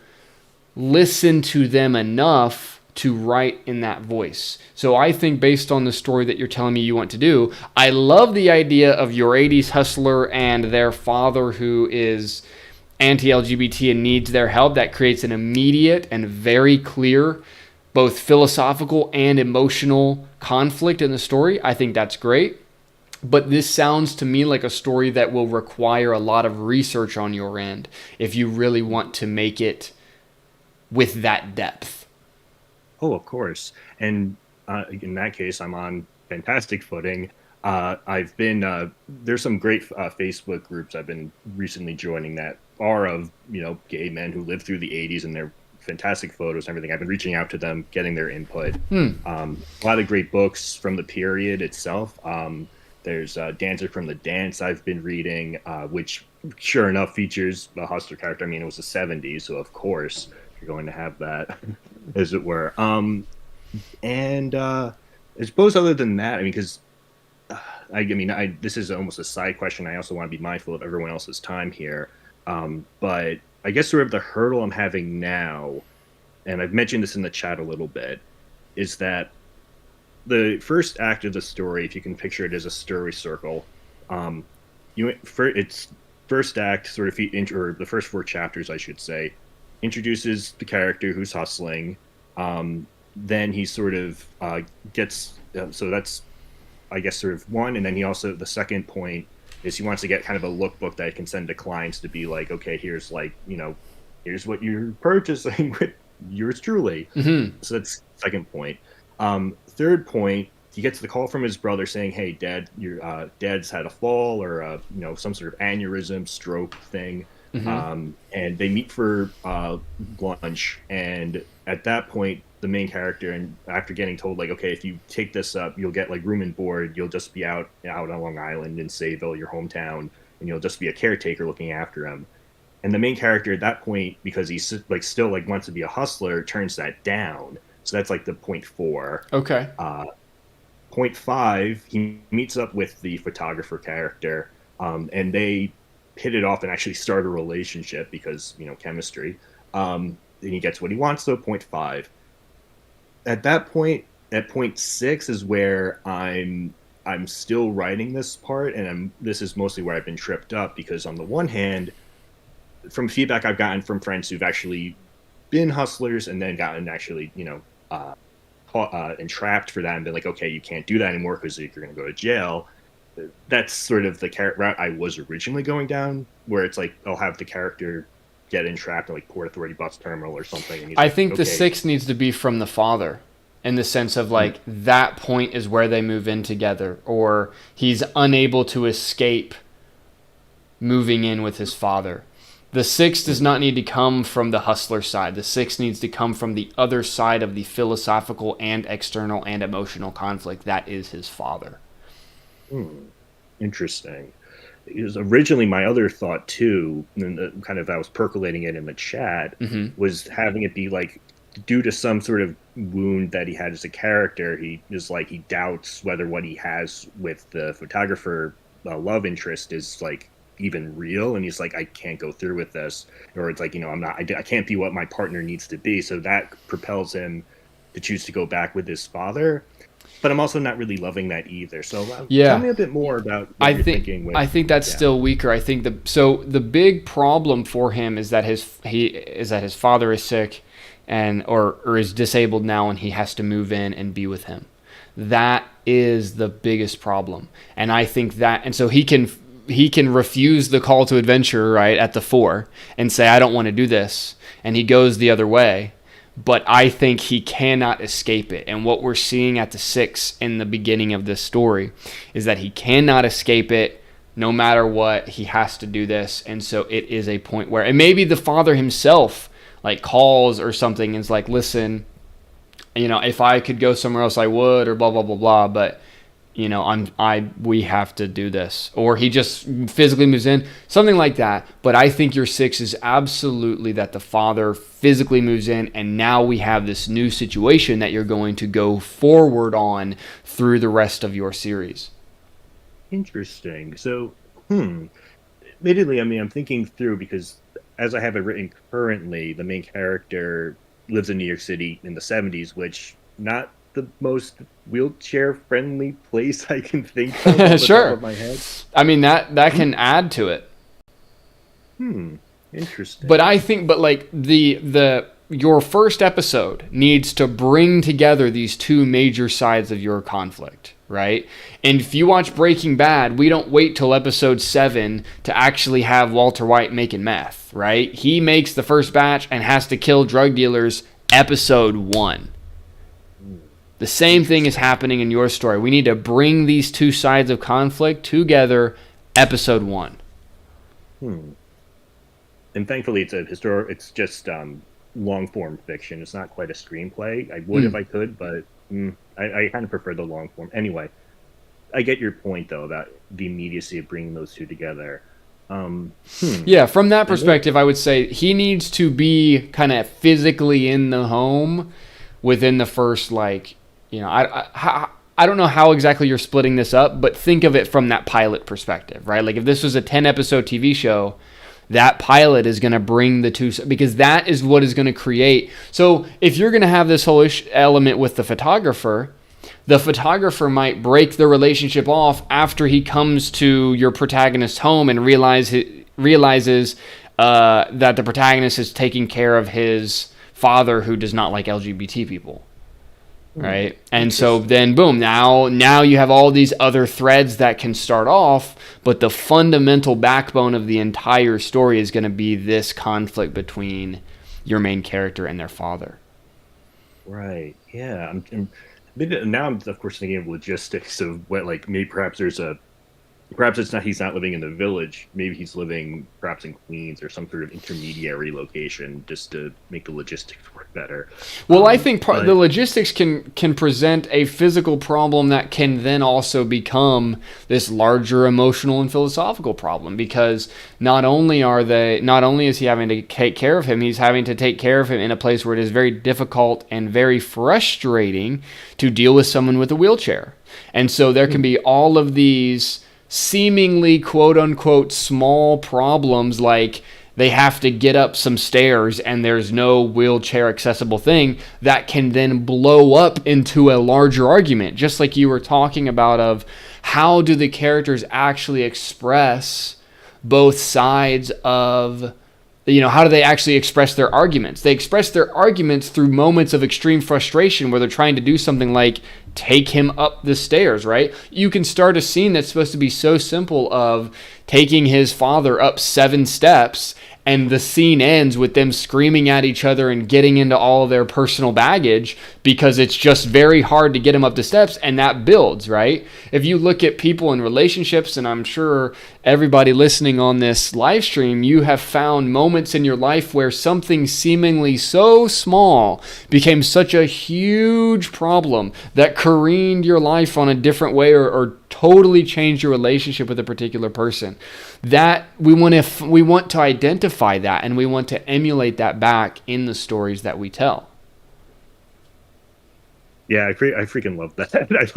listen to them enough to write in that voice. So I think based on the story that you're telling me you want to do, I love the idea of your 80s hustler and their father who is anti-LGBT and needs their help. That creates an immediate and very clear both philosophical and emotional conflict in the story. I think that's great. But this sounds to me like a story that will require a lot of research on your end if you really want to make it with that depth. Oh, of course. And in that case, I'm on fantastic footing. I've been, there's some great Facebook groups I've been recently joining that are of, gay men who lived through the 80s, and they're fantastic photos and everything. I've been reaching out to them, getting their input. A lot of great books from the period itself. There's Dancer from the Dance I've been reading, which sure enough features a hustler character. I mean, it was the 70s, so of course you're going to have that, as it were. And I suppose other than that, I mean, because this is almost a side question. I also want to be mindful of everyone else's time here. But I guess sort of the hurdle I'm having now, and I've mentioned this in the chat a little bit, is that the first act of the story, if you can picture it as a story circle, its first act sort of or the first 4 chapters, I should say, introduces the character who's hustling. Then he sort of gets so that's, I guess, sort of one, and then he also, the second point is he wants to get kind of a lookbook that he can send to clients to be like, okay, here's here's what you're purchasing with yours truly. Mm-hmm. So that's second point. Third point, he gets the call from his brother saying, "Hey, Dad, your dad's had a fall or some sort of aneurysm, stroke thing." Mm-hmm. And they meet for lunch, and at that point, the main character, and after getting told like, okay, if you take this up, you'll get like room and board, you'll just be out on Long Island in Sayville, your hometown, and you'll just be a caretaker looking after him. And the main character at that point, because he's like still like wants to be a hustler, turns that down. So that's like the point 4. Okay. Point 5, he meets up with the photographer character, and they hit it off and actually start a relationship because chemistry. And he gets what he wants. So point 5. At that point, at point 6 is where I'm still writing this part, and this is mostly where I've been tripped up, because on the one hand, from feedback I've gotten from friends who've actually been hustlers and then gotten actually entrapped for that and been like, okay, you can't do that anymore because you're going to go to jail. That's sort of the route I was originally going down, where it's like I'll have the character get entrapped at like Port Authority bus terminal or something. And I think the 6 needs to be from the father, in the sense of like that point is where they move in together, or he's unable to escape moving in with his father. The 6 does not need to come from the hustler side. The 6 needs to come from the other side of the philosophical and external and emotional conflict that is his father. Interesting. It was originally my other thought too, and kind of I was percolating it in the chat, was having it be like, due to some sort of wound that he had as a character, he doubts whether what he has with the photographer love interest is like even real, and he's like, I can't go through with this, or it's like, I can't be what my partner needs to be, so that propels him to choose to go back with his father. But I'm also not really loving that either. So tell me a bit more about what you're thinking. I think that's still weaker. I think the big problem for him is that his father is sick, and or is disabled now, and he has to move in and be with him. That is the biggest problem, and I think that, and so he can refuse the call to adventure right at the 4 and say, I don't want to do this, and he goes the other way. But I think he cannot escape it. And what we're seeing at the 6 in the beginning of this story is that he cannot escape it no matter what. He has to do this. And so it is a point where, and maybe the father himself like calls or something and is like, listen, if I could go somewhere else, I would, or blah, blah, blah, blah. But we have to do this, or he just physically moves in, something like that. But I think your 6 is absolutely that the father physically moves in, and now we have this new situation that you're going to go forward on through the rest of your series. Interesting. So, admittedly, I mean, I'm thinking through, because as I have it written currently, the main character lives in New York City in the 70s, which not the most wheelchair-friendly place I can think of. Off the top of my head. I mean, that can add to it. Interesting. But I think, like your first episode needs to bring together these 2 major sides of your conflict, right? And if you watch Breaking Bad, we don't wait till episode 7 to actually have Walter White making meth, right? He makes the first batch and has to kill drug dealers episode 1. The same thing is happening in your story. We need to bring these 2 sides of conflict together episode 1. And thankfully it's just long form fiction. It's not quite a screenplay. I would if I could, but I kind of prefer the long form. Anyway, I get your point though about the immediacy of bringing those two together. Yeah, from that perspective, I would say he needs to be kind of physically in the home within the first, like, I don't know how exactly you're splitting this up, but think of it from that pilot perspective, right? Like if this was a 10-episode TV show, that pilot is going to bring the two, because that is what is going to create. So if you're going to have this whole element with the photographer might break the relationship off after he comes to your protagonist's home and realizes that the protagonist is taking care of his father who does not like LGBT people. Right. And so then boom, now you have all these other threads that can start off, but the fundamental backbone of the entire story is going to be this conflict between your main character and their father. Right. Yeah. Now I'm of course thinking of logistics of what, like, maybe perhaps he's not living in the village. Maybe he's living perhaps in Queens or some sort of intermediary location just to make the logistics work better. Well, I think the logistics can present a physical problem that can then also become this larger emotional and philosophical problem, because not only is he having to take care of him, he's having to take care of him in a place where it is very difficult and very frustrating to deal with someone with a wheelchair. And so there can be all of these seemingly quote-unquote small problems, like they have to get up some stairs and there's no wheelchair accessible thing, that can then blow up into a larger argument, just like you were talking about, of how do the characters actually express both sides of, how do they actually express their arguments? They express their arguments through moments of extreme frustration where they're trying to do something like take him up the stairs, right? You can start a scene that's supposed to be so simple of taking his father up 7 steps, and the scene ends with them screaming at each other and getting into all of their personal baggage because it's just very hard to get him up the steps, and that builds, right? If you look at people in relationships, and I'm sure everybody listening on this live stream, you have found moments in your life where something seemingly so small became such a huge problem that careened your life on a different way, or totally changed your relationship with a particular person. That we want to identify that, and we want to emulate that back in the stories that we tell. Yeah, I freaking love that. I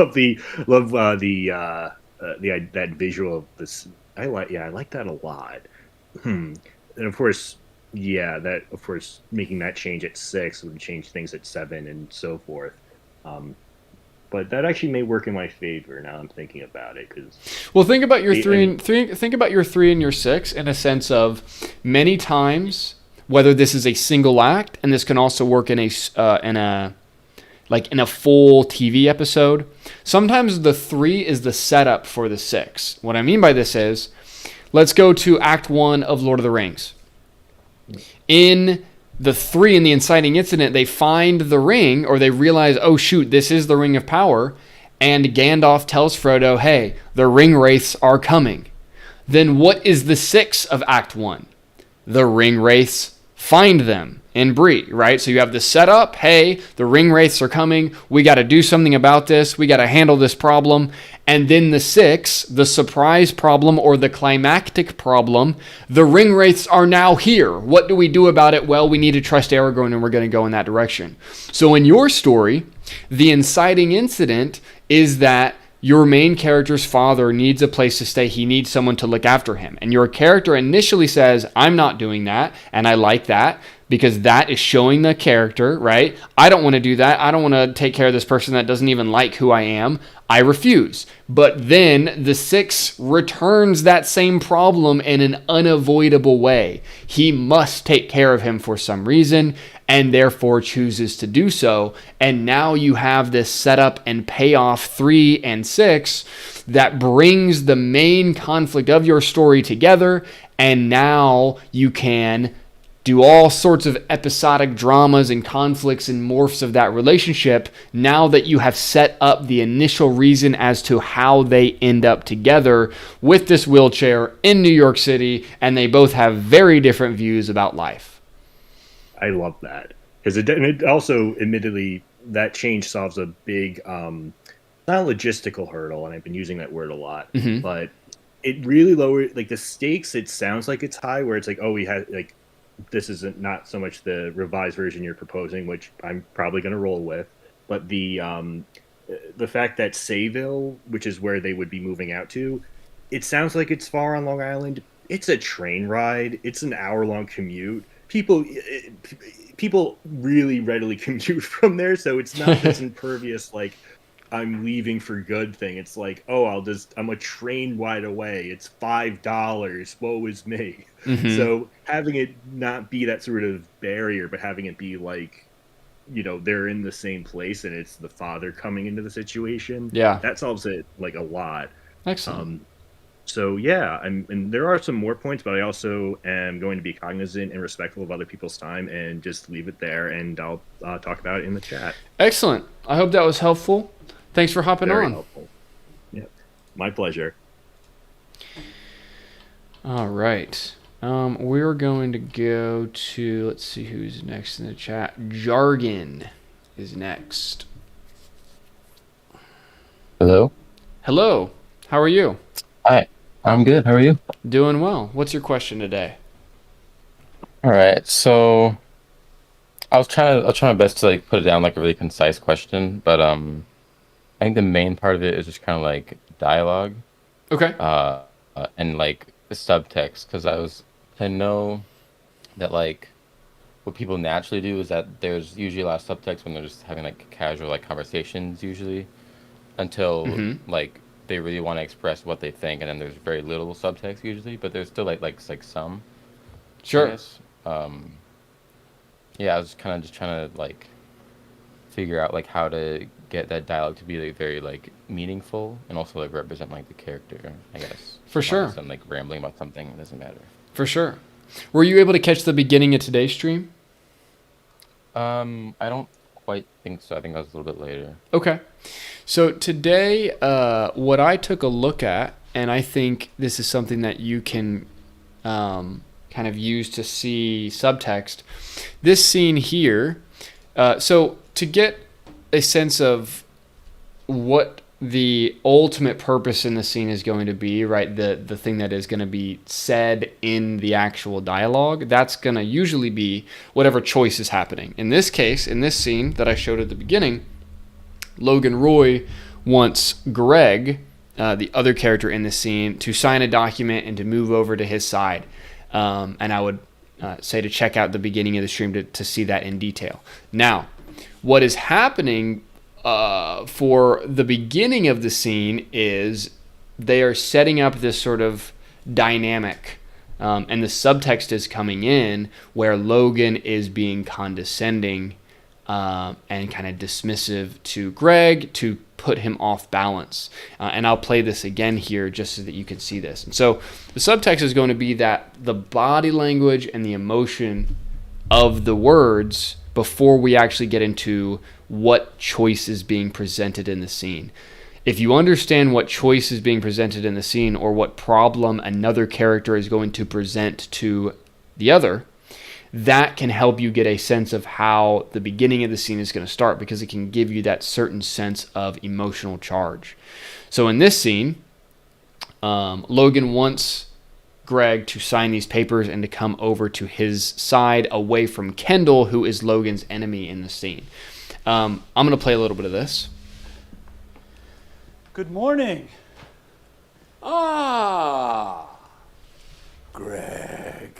love that visual of this. I like that a lot. And of course, making that change at 6 would change things at 7 and so forth. But that actually may work in my favor now I'm thinking about it. Well, think about your think about your 3 and your 6 in a sense of, many times, whether this is a single act, and this can also work in a full TV episode. Sometimes the 3 is the setup for the 6. What I mean by this is, let's go to Act 1 of Lord of the Rings. In the 3, in the inciting incident, they find the ring, or they realize, oh shoot, this is the Ring of Power, and Gandalf tells Frodo, hey, the ring wraiths are coming. Then what is the 6 of Act 1? The ring wraiths find them in Bree, right? So you have the setup, hey, the ring wraiths are coming, we got to do something about this, we got to handle this problem. And then the 6, the surprise problem, or the climactic problem, the ring wraiths are now here. What do we do about it? Well, we need to trust Aragorn, and we're going to go in that direction. So in your story, the inciting incident is that your main character's father needs a place to stay. He needs someone to look after him. And your character initially says, I'm not doing that, and I like that, because that is showing the character, right? I don't want to do that. I don't want to take care of this person that doesn't even like who I am. I refuse. But then the 6 returns that same problem in an unavoidable way. He must take care of him for some reason, and therefore chooses to do so. And now you have this setup and payoff 3 and 6 that brings the main conflict of your story together, and now you can do all sorts of episodic dramas and conflicts and morphs of that relationship, now that you have set up the initial reason as to how they end up together with this wheelchair in New York City, and they both have very different views about life. I love that. Because it also, admittedly, that change solves a big not a logistical hurdle, and I've been using that word a lot, Mm-hmm. but it really lowered like the stakes. It sounds like it's high, where it's like, oh, we had like this isn't not so much the revised version you're proposing, which I'm probably going to roll with, but the fact that Sayville, which is where they would be moving out to, it sounds like it's far on Long Island. It's a train ride. It's an hour-long commute. People really readily commute from there, so it's not this impervious like I'm leaving for good thing. It's like, oh, I'm a train ride away. It's $5. Woe is me. Mm-hmm. So having it not be that sort of barrier, but having it be like, they're in the same place and it's the father coming into the situation. Yeah. That solves it like a lot. Excellent. So yeah, and there are some more points, but I also am going to be cognizant and respectful of other people's time and just leave it there, and I'll talk about it in the chat. Excellent. I hope that was helpful. Thanks for hopping Very on. helpful. Yeah, my pleasure. All right. We're going to go to, let's see who's next in the chat. Jargon is next. Hello. Hello. How are you? Hi. I'm good. How are you? Doing well. What's your question today? All right. So I was trying my best to like put it down like a really concise question, but I think the main part of it is just kind of like dialogue, Okay. and like the subtext, because I know that like what people naturally do is that there's usually a lot of subtext when they're just having like casual like conversations usually, until Mm-hmm. like they really want to express what they think, and then there's very little subtext usually, but there's still like some, I Sure. guess. Yeah, I was kind of just trying to like figure out like how to get that dialogue to be like very like meaningful and also like represent like the character, I guess. For As long sure. as I'm like rambling about something, it doesn't matter. For sure. Were you able to catch the beginning of today's stream? I don't quite think so. I think that was a little bit later. Okay. So today, what I took a look at, and I think this is something that you can kind of use to see subtext. This scene here, so to get a sense of what the ultimate purpose in the scene is going to be, right? The thing that is going to be said in the actual dialogue, that's going to usually be whatever choice is happening. In this case, in this scene that I showed at the beginning, Logan Roy wants Greg, the other character in the scene, to sign a document and to move over to his side. And I would say to check out the beginning of the stream to see that in detail. Now, what is happening for the beginning of the scene is they are setting up this sort of dynamic, and the subtext is coming in where Logan is being condescending and kind of dismissive to Greg to put him off balance. And I'll play this again here just so that you can see this. And so the subtext is going to be that the body language and the emotion of the words before we actually get into what choice is being presented in the scene. If you understand what choice is being presented in the scene or what problem another character is going to present to the other, that can help you get a sense of how the beginning of the scene is going to start, because it can give you that certain sense of emotional charge. So in this scene, Logan wants Greg to sign these papers and to come over to his side away from Kendall, who is Logan's enemy in the scene. I'm going to play a little bit of this. Good morning. Greg.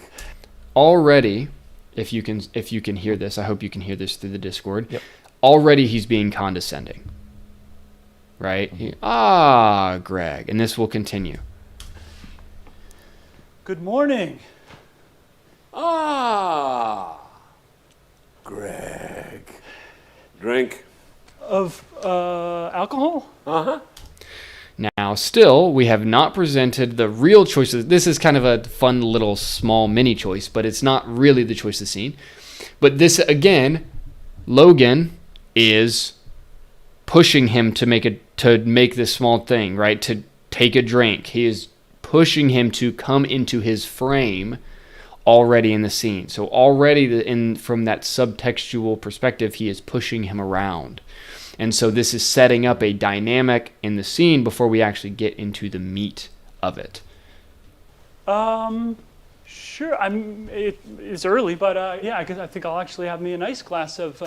Already, if you can hear this, I hope you can hear this through the Discord. Yep. Already he's being condescending. Right? Greg. And this will continue. Good morning. Greg. Drink. Of alcohol? Now, still, we have not presented the real choices. This is kind of a fun little small mini choice, but it's not really the choice of the scene. But this, again, Logan is pushing him to make this small thing, right? To take a drink. He is pushing him to come into his frame already in the scene. So already from that subtextual perspective, he is pushing him around. And so this is setting up a dynamic in the scene before we actually get into the meat of it. Sure. It's early, but yeah, I think I'll actually have me a nice glass of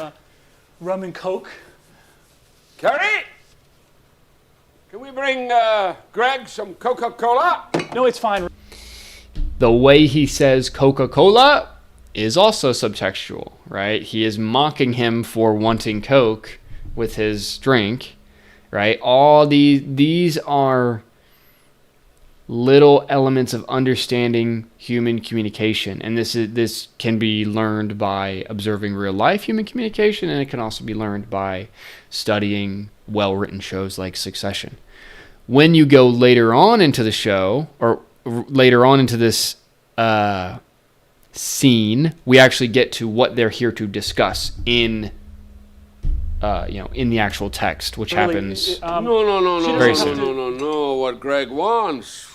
rum and coke. Carrie? Can we bring Greg some Coca-Cola? No, it's fine. The way he says Coca-Cola is also subtextual, right? He is mocking him for wanting Coke with his drink, right? All these are little elements of understanding human communication, and this can be learned by observing real life human communication, and it can also be learned by studying well-written shows like Succession. When you go later on into the show, or later on into this scene, we actually get to what they're here to discuss in in the actual text, which happens very soon. No. What Greg wants,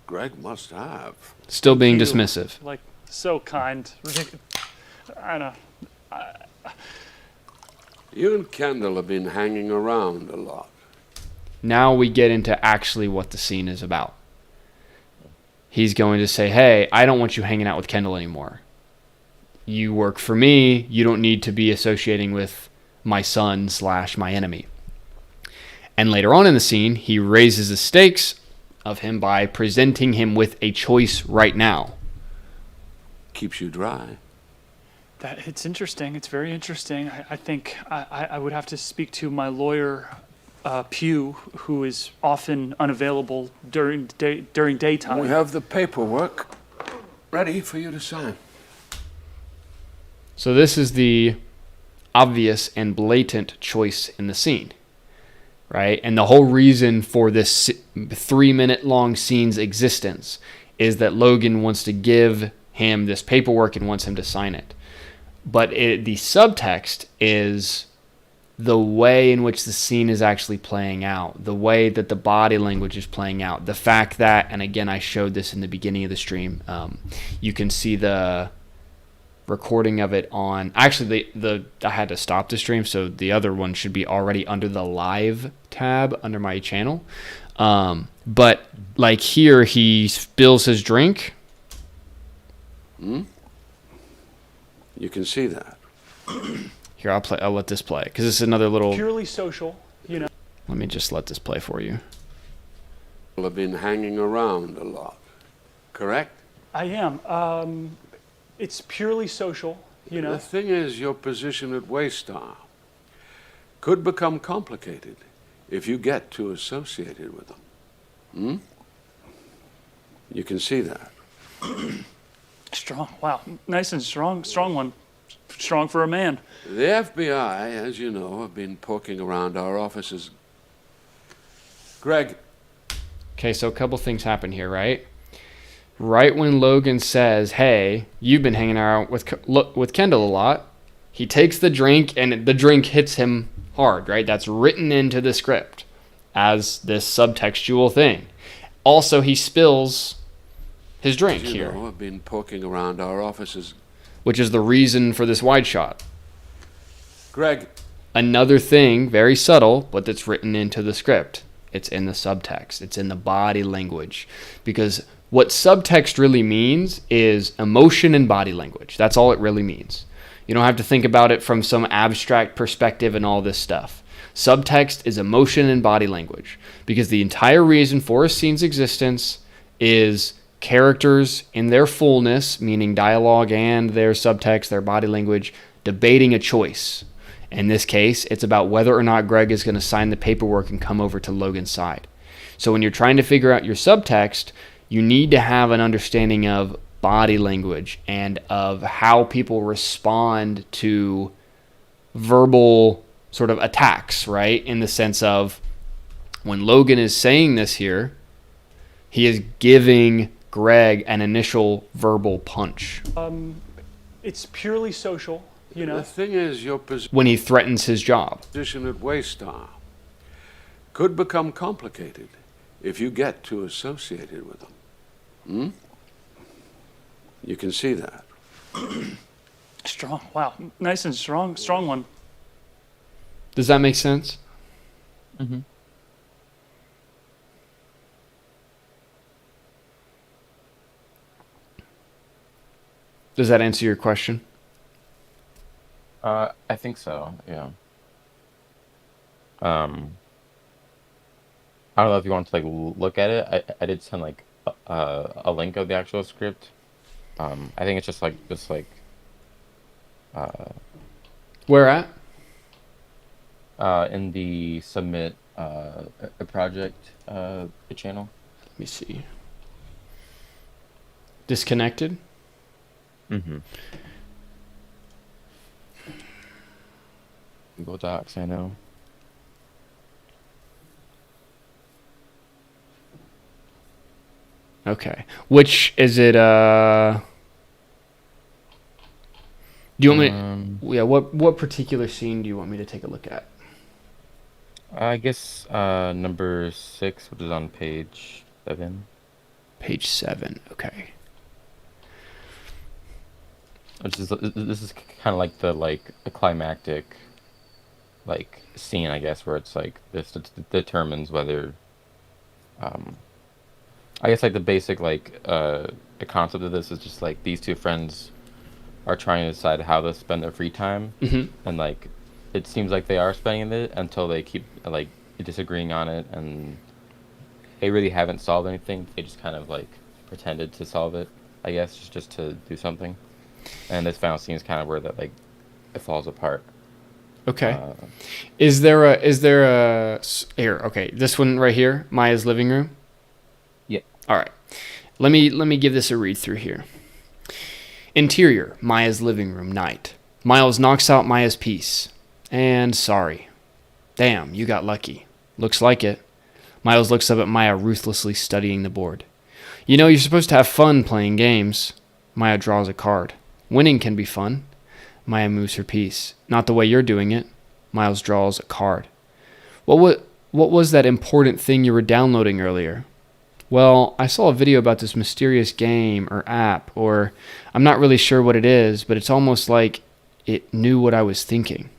Greg must have. Still being dismissive. Like, so kind. Ridiculous. I know. You and Kendall have been hanging around a lot. Now we get into actually what the scene is about. He's going to say, hey, I don't want you hanging out with Kendall anymore. You work for me. You don't need to be associating with my son / my enemy. And later on in the scene, he raises the stakes of him by presenting him with a choice right now. Keeps you dry. It's interesting. It's very interesting. I think I would have to speak to my lawyer, Pugh, who is often unavailable during daytime. We have the paperwork ready for you to sign. So this is the obvious and blatant choice in the scene, right? And the whole reason for this 3-minute long scene's existence is that Logan wants to give him this paperwork and wants him to sign it. But the subtext is the way in which the scene is actually playing out, the way that the body language is playing out, the fact that, and again, I showed this in the beginning of the stream, you can see the recording of it on, actually I had to stop the stream, so the other one should be already under the live tab under my channel. But like here, he spills his drink. You can see that. Here, I'll let this play, because this is another little... Purely social, Let me just let this play for you. People have been hanging around a lot, correct? I am. It's purely social, The thing is, your position at Waystar could become complicated if you get too associated with them. You can see that. Strong. Wow. Nice and strong. Strong one. Strong for a man. The FBI, as you know, have been poking around our offices. Greg. Okay, so a couple things happen here, right? Right when Logan says, hey, you've been hanging out with Kendall a lot, he takes the drink, and the drink hits him hard, right? That's written into the script as this subtextual thing. Also, he spills his drink As you here, know, have been poking around our offices. which is the reason for this wide shot. Greg. Another thing, very subtle, but that's written into the script. It's in the subtext. It's in the body language. Because what subtext really means is emotion and body language. That's all it really means. You don't have to think about it from some abstract perspective and all this stuff. Subtext is emotion and body language. Because the entire reason for a scene's existence is characters in their fullness, meaning dialogue and their subtext, their body language, debating a choice. In this case, it's about whether or not Greg is going to sign the paperwork and come over to Logan's side. So when you're trying to figure out your subtext, you need to have an understanding of body language and of how people respond to verbal sort of attacks, right? In the sense of when Logan is saying this here, he is giving Greg an initial verbal punch. It's purely social, The thing is, your when he threatens his job. position at Waystar could become complicated if you get too associated with them. You can see that. Strong. Wow. Nice and strong. Strong one. Does that make sense? Mm-hmm. Does that answer your question? I think so. Yeah. Um, I don't know if you want to like look at it. I did send like a link of the actual script. I think it's just like uh Where at? in the submit a project channel. Let me see. Disconnected? Mm-hmm. Google Docs, I know. Okay. Which is it? Do you want me? Yeah. What particular scene do you want me to take a look at? I guess number 6, which is on page 7. Page 7. Okay. Which is this is kind of like a climactic like scene, I guess, where it's like this determines whether I guess like the basic like the concept of this is just like these two friends are trying to decide how to spend their free time, and like it seems like they are spending it until they keep like disagreeing on it, and they really haven't solved anything. They just kind of like pretended to solve it, I guess, just to do something. And this final scene is kind of where that like it falls apart. Okay. Is there a here? Okay, this one right here, Maya's living room. Yeah. All right. Let me give this a read through here. Interior, Maya's living room, night. Miles knocks out Maya's piece. And sorry. Damn, you got lucky. Looks like it. Miles looks up at Maya, ruthlessly studying the board. You know, you're supposed to have fun playing games. Maya draws a card. Winning can be fun. Maya moves her piece. Not the way you're doing it. Miles draws a card. What was that important thing you were downloading earlier? Well, I saw a video about this mysterious game or app, or I'm not really sure what it is, but it's almost like it knew what I was thinking.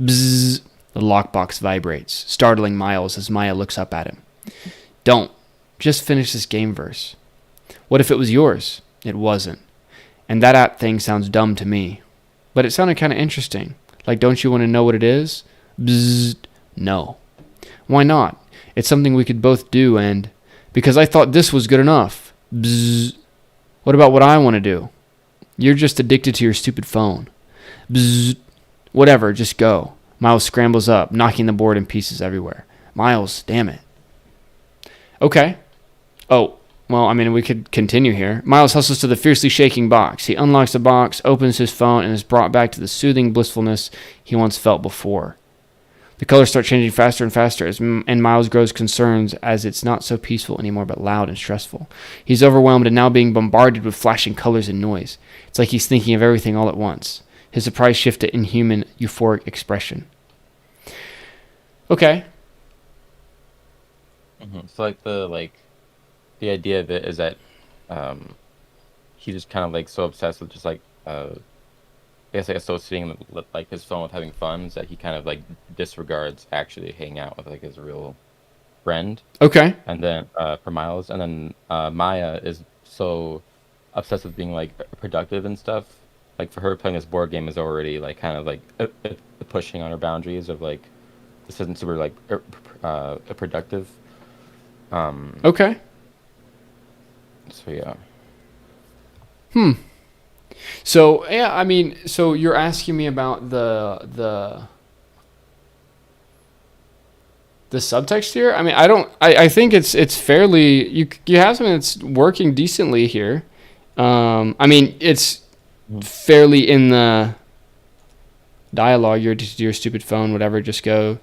Bzzz. The lockbox vibrates, startling Miles as Maya looks up at him. Don't. Just finish this game verse. What if it was yours? It wasn't. And that app thing sounds dumb to me. But it sounded kind of interesting. Like, don't you want to know what it is? Bzzz. No. Why not? It's something we could both do, and... Because I thought this was good enough. Bzzz. What about what I want to do? You're just addicted to your stupid phone. Bzzz. Whatever, just go. Miles scrambles up, knocking the board in pieces everywhere. Miles, damn it. Okay. Oh, well, I mean, we could continue here. Miles hustles to the fiercely shaking box. He unlocks the box, opens his phone, and is brought back to the soothing blissfulness he once felt before. The colors start changing faster and faster, and Miles grows concerned as it's not so peaceful anymore, but loud and stressful. He's overwhelmed and now being bombarded with flashing colors and noise. It's like he's thinking of everything all at once. His surprise shift to inhuman, euphoric expression. Okay. So the idea of it is that he's just kind of like so obsessed with just like I guess like associating like his phone with having fun is that he kind of like disregards actually hanging out with like his real friend. Okay. And then for Miles, and then Maya is so obsessed with being like productive and stuff. Like for her, playing this board game is already like kind of like pushing on her boundaries of like this isn't super like productive. Okay. So yeah. So yeah, I mean, so you're asking me about the subtext here? I mean, I think it's fairly you have something that's working decently here. I mean, it's fairly in the dialogue. You're just your stupid phone, whatever. Just go.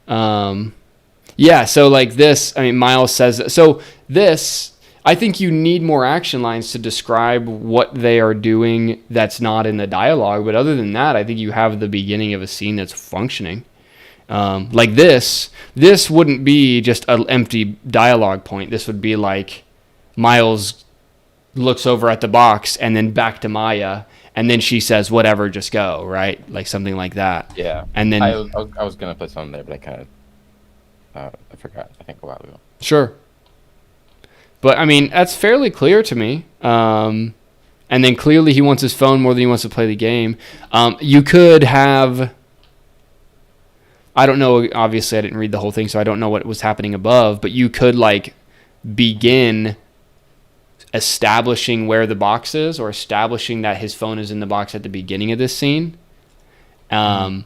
Yeah. So like this, I mean, Miles says so. This, I think you need more action lines to describe what they are doing. That's not in the dialogue. But other than that, I think you have the beginning of a scene that's functioning. Like this wouldn't be just an empty dialogue point. This would be like Miles looks over at the box and then back to Maya, and then she says, "Whatever, just go," right? Like something like that. Yeah. And then I was gonna put something there, but I kind of I forgot. I think a while ago. sure. But I mean, that's fairly clear to me. And then clearly he wants his phone more than he wants to play the game. You could have, I don't know, obviously I didn't read the whole thing, so I don't know what was happening above, but you could like begin establishing where the box is, or establishing that his phone is in the box at the beginning of this scene.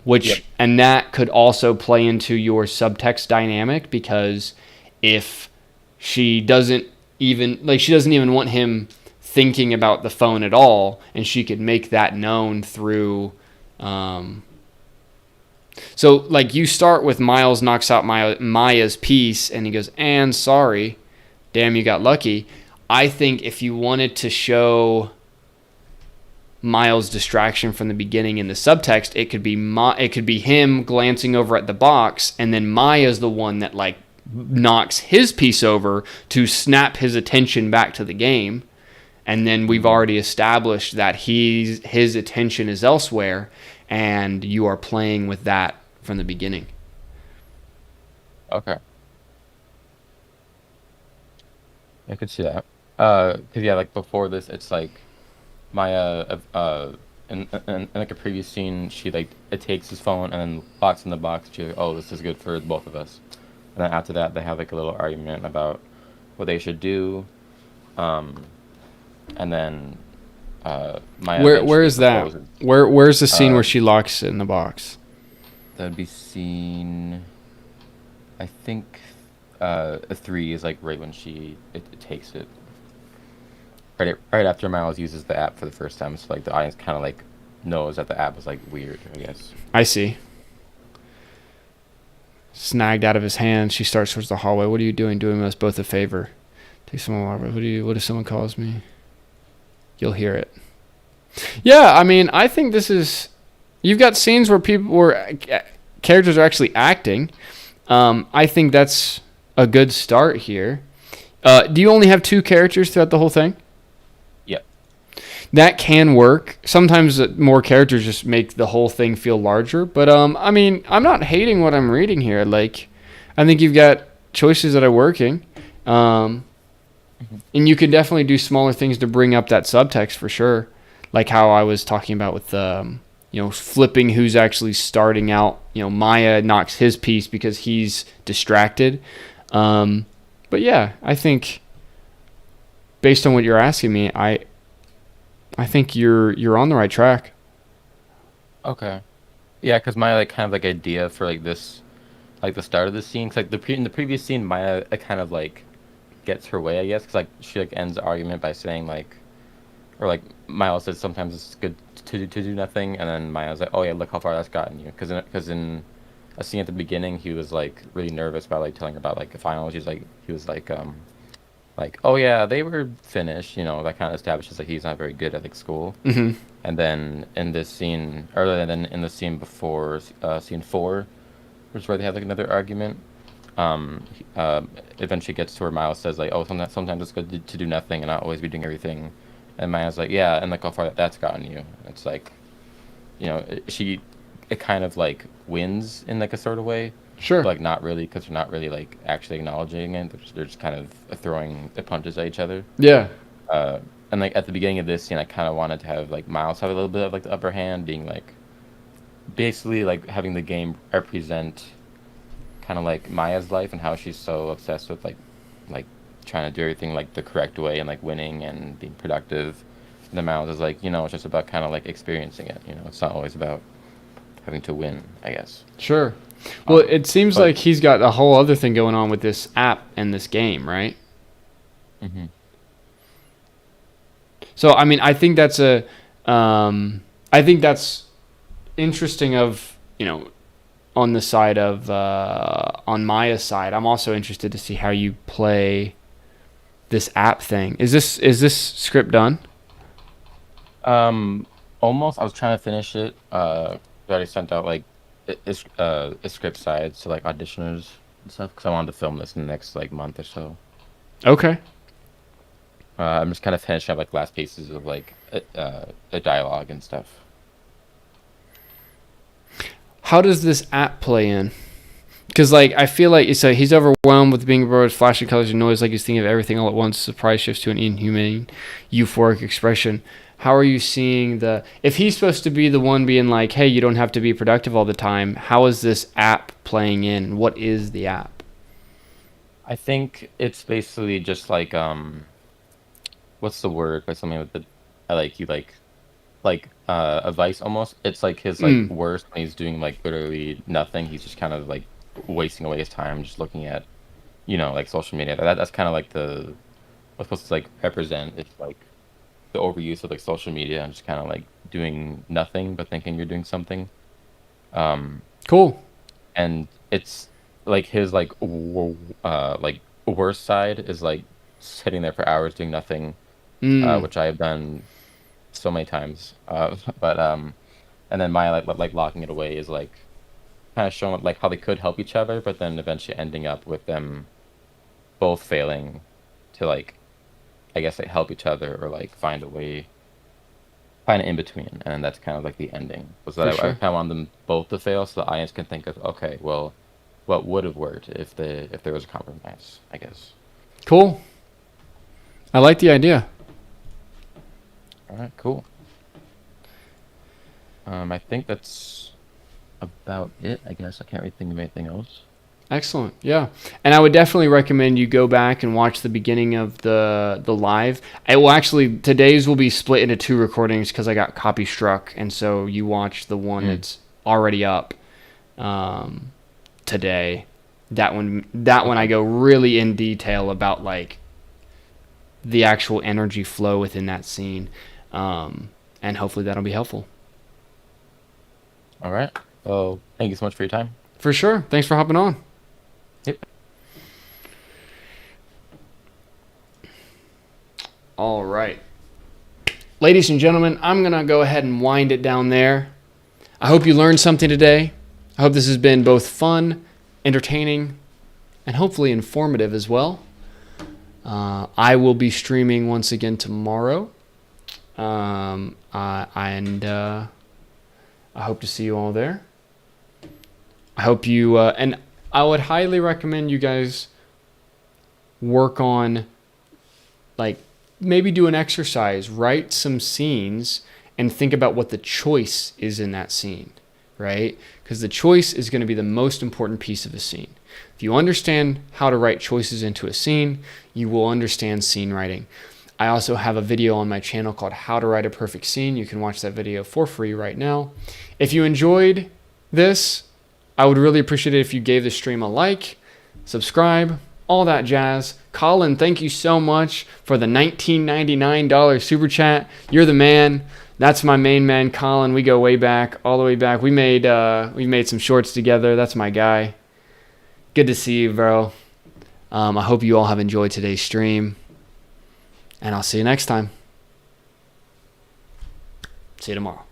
Which, Yep. and that could also play into your subtext dynamic, because if she doesn't even want him thinking about the phone at all, and she could make that known through, so like you start with Miles knocks out Maya's piece, and he goes, "And sorry, damn, you got lucky." I think if you wanted to show Miles' distraction from the beginning in the subtext, it could be him glancing over at the box, and then Maya's the one that like knocks his piece over to snap his attention back to the game, and then we've already established that his attention is elsewhere, and you are playing with that from the beginning. Okay. I could see that. 'Cause yeah, like before this, it's like Maya, in like a previous scene, she like it takes his phone and then locks in the box. She's like, "Oh, this is good for both of us." And then after that, they have like a little argument about what they should do. And then Maya. Where is that? proposes- Where's the scene Uh, where she locks it in the box? That'd be scene. I think a 3 is like right when it takes it. Right after Miles uses the app for the first time, so like the audience kind of like knows that the app was like weird, I guess. I see. Snagged out of his hand, she starts towards the hallway. "What are you doing? Doing us both a favor. Take some more. What if someone calls me? You'll hear it." Yeah, I mean, I think this is. You've got scenes where characters are actually acting. I think that's a good start here. Do you only have 2 characters throughout the whole thing? Yep. That can work. Sometimes more characters just make the whole thing feel larger. But I mean, I'm not hating what I'm reading here. Like, I think you've got choices that are working, and you can definitely do smaller things to bring up that subtext for sure. Like how I was talking about with flipping who's actually starting out. Maya knocks his piece because he's distracted. But yeah, I think based on what you're asking me, I think you're on the right track. Okay. Yeah, because my like kind of like idea for like this, like the start of the scene, 'cause like in the previous scene, Maya kind of like gets her way, I guess, because like she like ends the argument by saying like, or like Miles says sometimes it's good to do nothing, and then Maya's like, "Oh yeah, look how far that's gotten you," because in a scene at the beginning, he was like really nervous about like telling her about like the finals. He was like, "Oh yeah, they were finished," that kind of establishes that he's not very good at like school. Mm-hmm. And then in this scene, or then in the scene before, scene 4, which is where they have like another argument. Eventually gets to where Miles says like, "Oh, sometimes it's good to do nothing and not always be doing everything," and Maya's like, "Yeah," and like how far that's gotten you. It's like, it kind of like wins in like a sort of way. Sure. But like not really, because they're not really like actually acknowledging it. They're just kind of throwing the punches at each other. Yeah. And like at the beginning of this scene, I kind of wanted to have like Miles have a little bit of like the upper hand, being like basically like having the game represent kind of like Maya's life and how she's so obsessed with like trying to do everything like the correct way and like winning and being productive. And then Miles is like, it's just about kind of like experiencing it. It's not always about having to win, I guess. Sure. Well, it seems like he's got a whole other thing going on with this app and this game, right? Mm-hmm. So, I mean, I think that's interesting of, on the side of, on Maya's side. I'm also interested to see how you play this app thing. Is this script done? Almost. I was trying to finish it. I already sent out like a script side to like auditioners and stuff because I wanted to film this in the next like month or so. Okay. I'm just kind of finishing up like last pieces of like a dialogue and stuff. How does this app play in? Because like I feel like it's he's overwhelmed with being bored, flashing colors and noise, like he's thinking of everything all at once. Surprise shifts to an inhumane, euphoric expression. How are you seeing if he's supposed to be the one being like, hey, you don't have to be productive all the time, how is this app playing in? What is the app? I think it's basically just like what's the word by something with the I like you like advice almost. It's like his like worst when he's doing like literally nothing. He's just kind of like wasting away his time just looking at like social media. That's kind of like what's supposed to like represent. It's like the overuse of like social media and just kind of like doing nothing but thinking you're doing something. Cool. And it's like his like like worst side is like sitting there for hours doing nothing, which I have done so many times. But and then my like locking it away is like kind of showing like how they could help each other, but then eventually ending up with them both failing to like, I guess, like help each other or like find a way, find an in between, and that's kind of like the ending. Was that I kind of want them both to fail, so the audience can think of, okay, well, what would have worked if there was a compromise, I guess. Cool. I like the idea. All right, cool. I think that's about it, I guess. I can't really think of anything else. Excellent. Yeah. And I would definitely recommend you go back and watch the beginning of the live. I will actually, today's will be split into 2 recordings because I got copy struck. And so you watch the one that's already up today. That one I go really in detail about like the actual energy flow within that scene. And hopefully that'll be helpful. All right. Well, thank you so much for your time. For sure. Thanks for hopping on. Yep. All right. Ladies and gentlemen, I'm going to go ahead and wind it down there. I hope you learned something today. I hope this has been both fun, entertaining, and hopefully informative as well. I will be streaming once again tomorrow. And I hope to see you all there. I hope you, and I would highly recommend you guys work on, like, maybe do an exercise, write some scenes, and think about what the choice is in that scene, right? Because the choice is going to be the most important piece of a scene. If you understand how to write choices into a scene, you will understand scene writing. I also have a video on my channel called How to Write a Perfect Scene. You can watch that video for free right now. If you enjoyed this, I would really appreciate it if you gave the stream a like, subscribe, all that jazz. Colin, thank you so much for the $19.99 super chat. You're the man. That's my main man, Colin. We go way back, all the way back. We made some shorts together. That's my guy. Good to see you, bro. I hope you all have enjoyed today's stream. And I'll see you next time. See you tomorrow.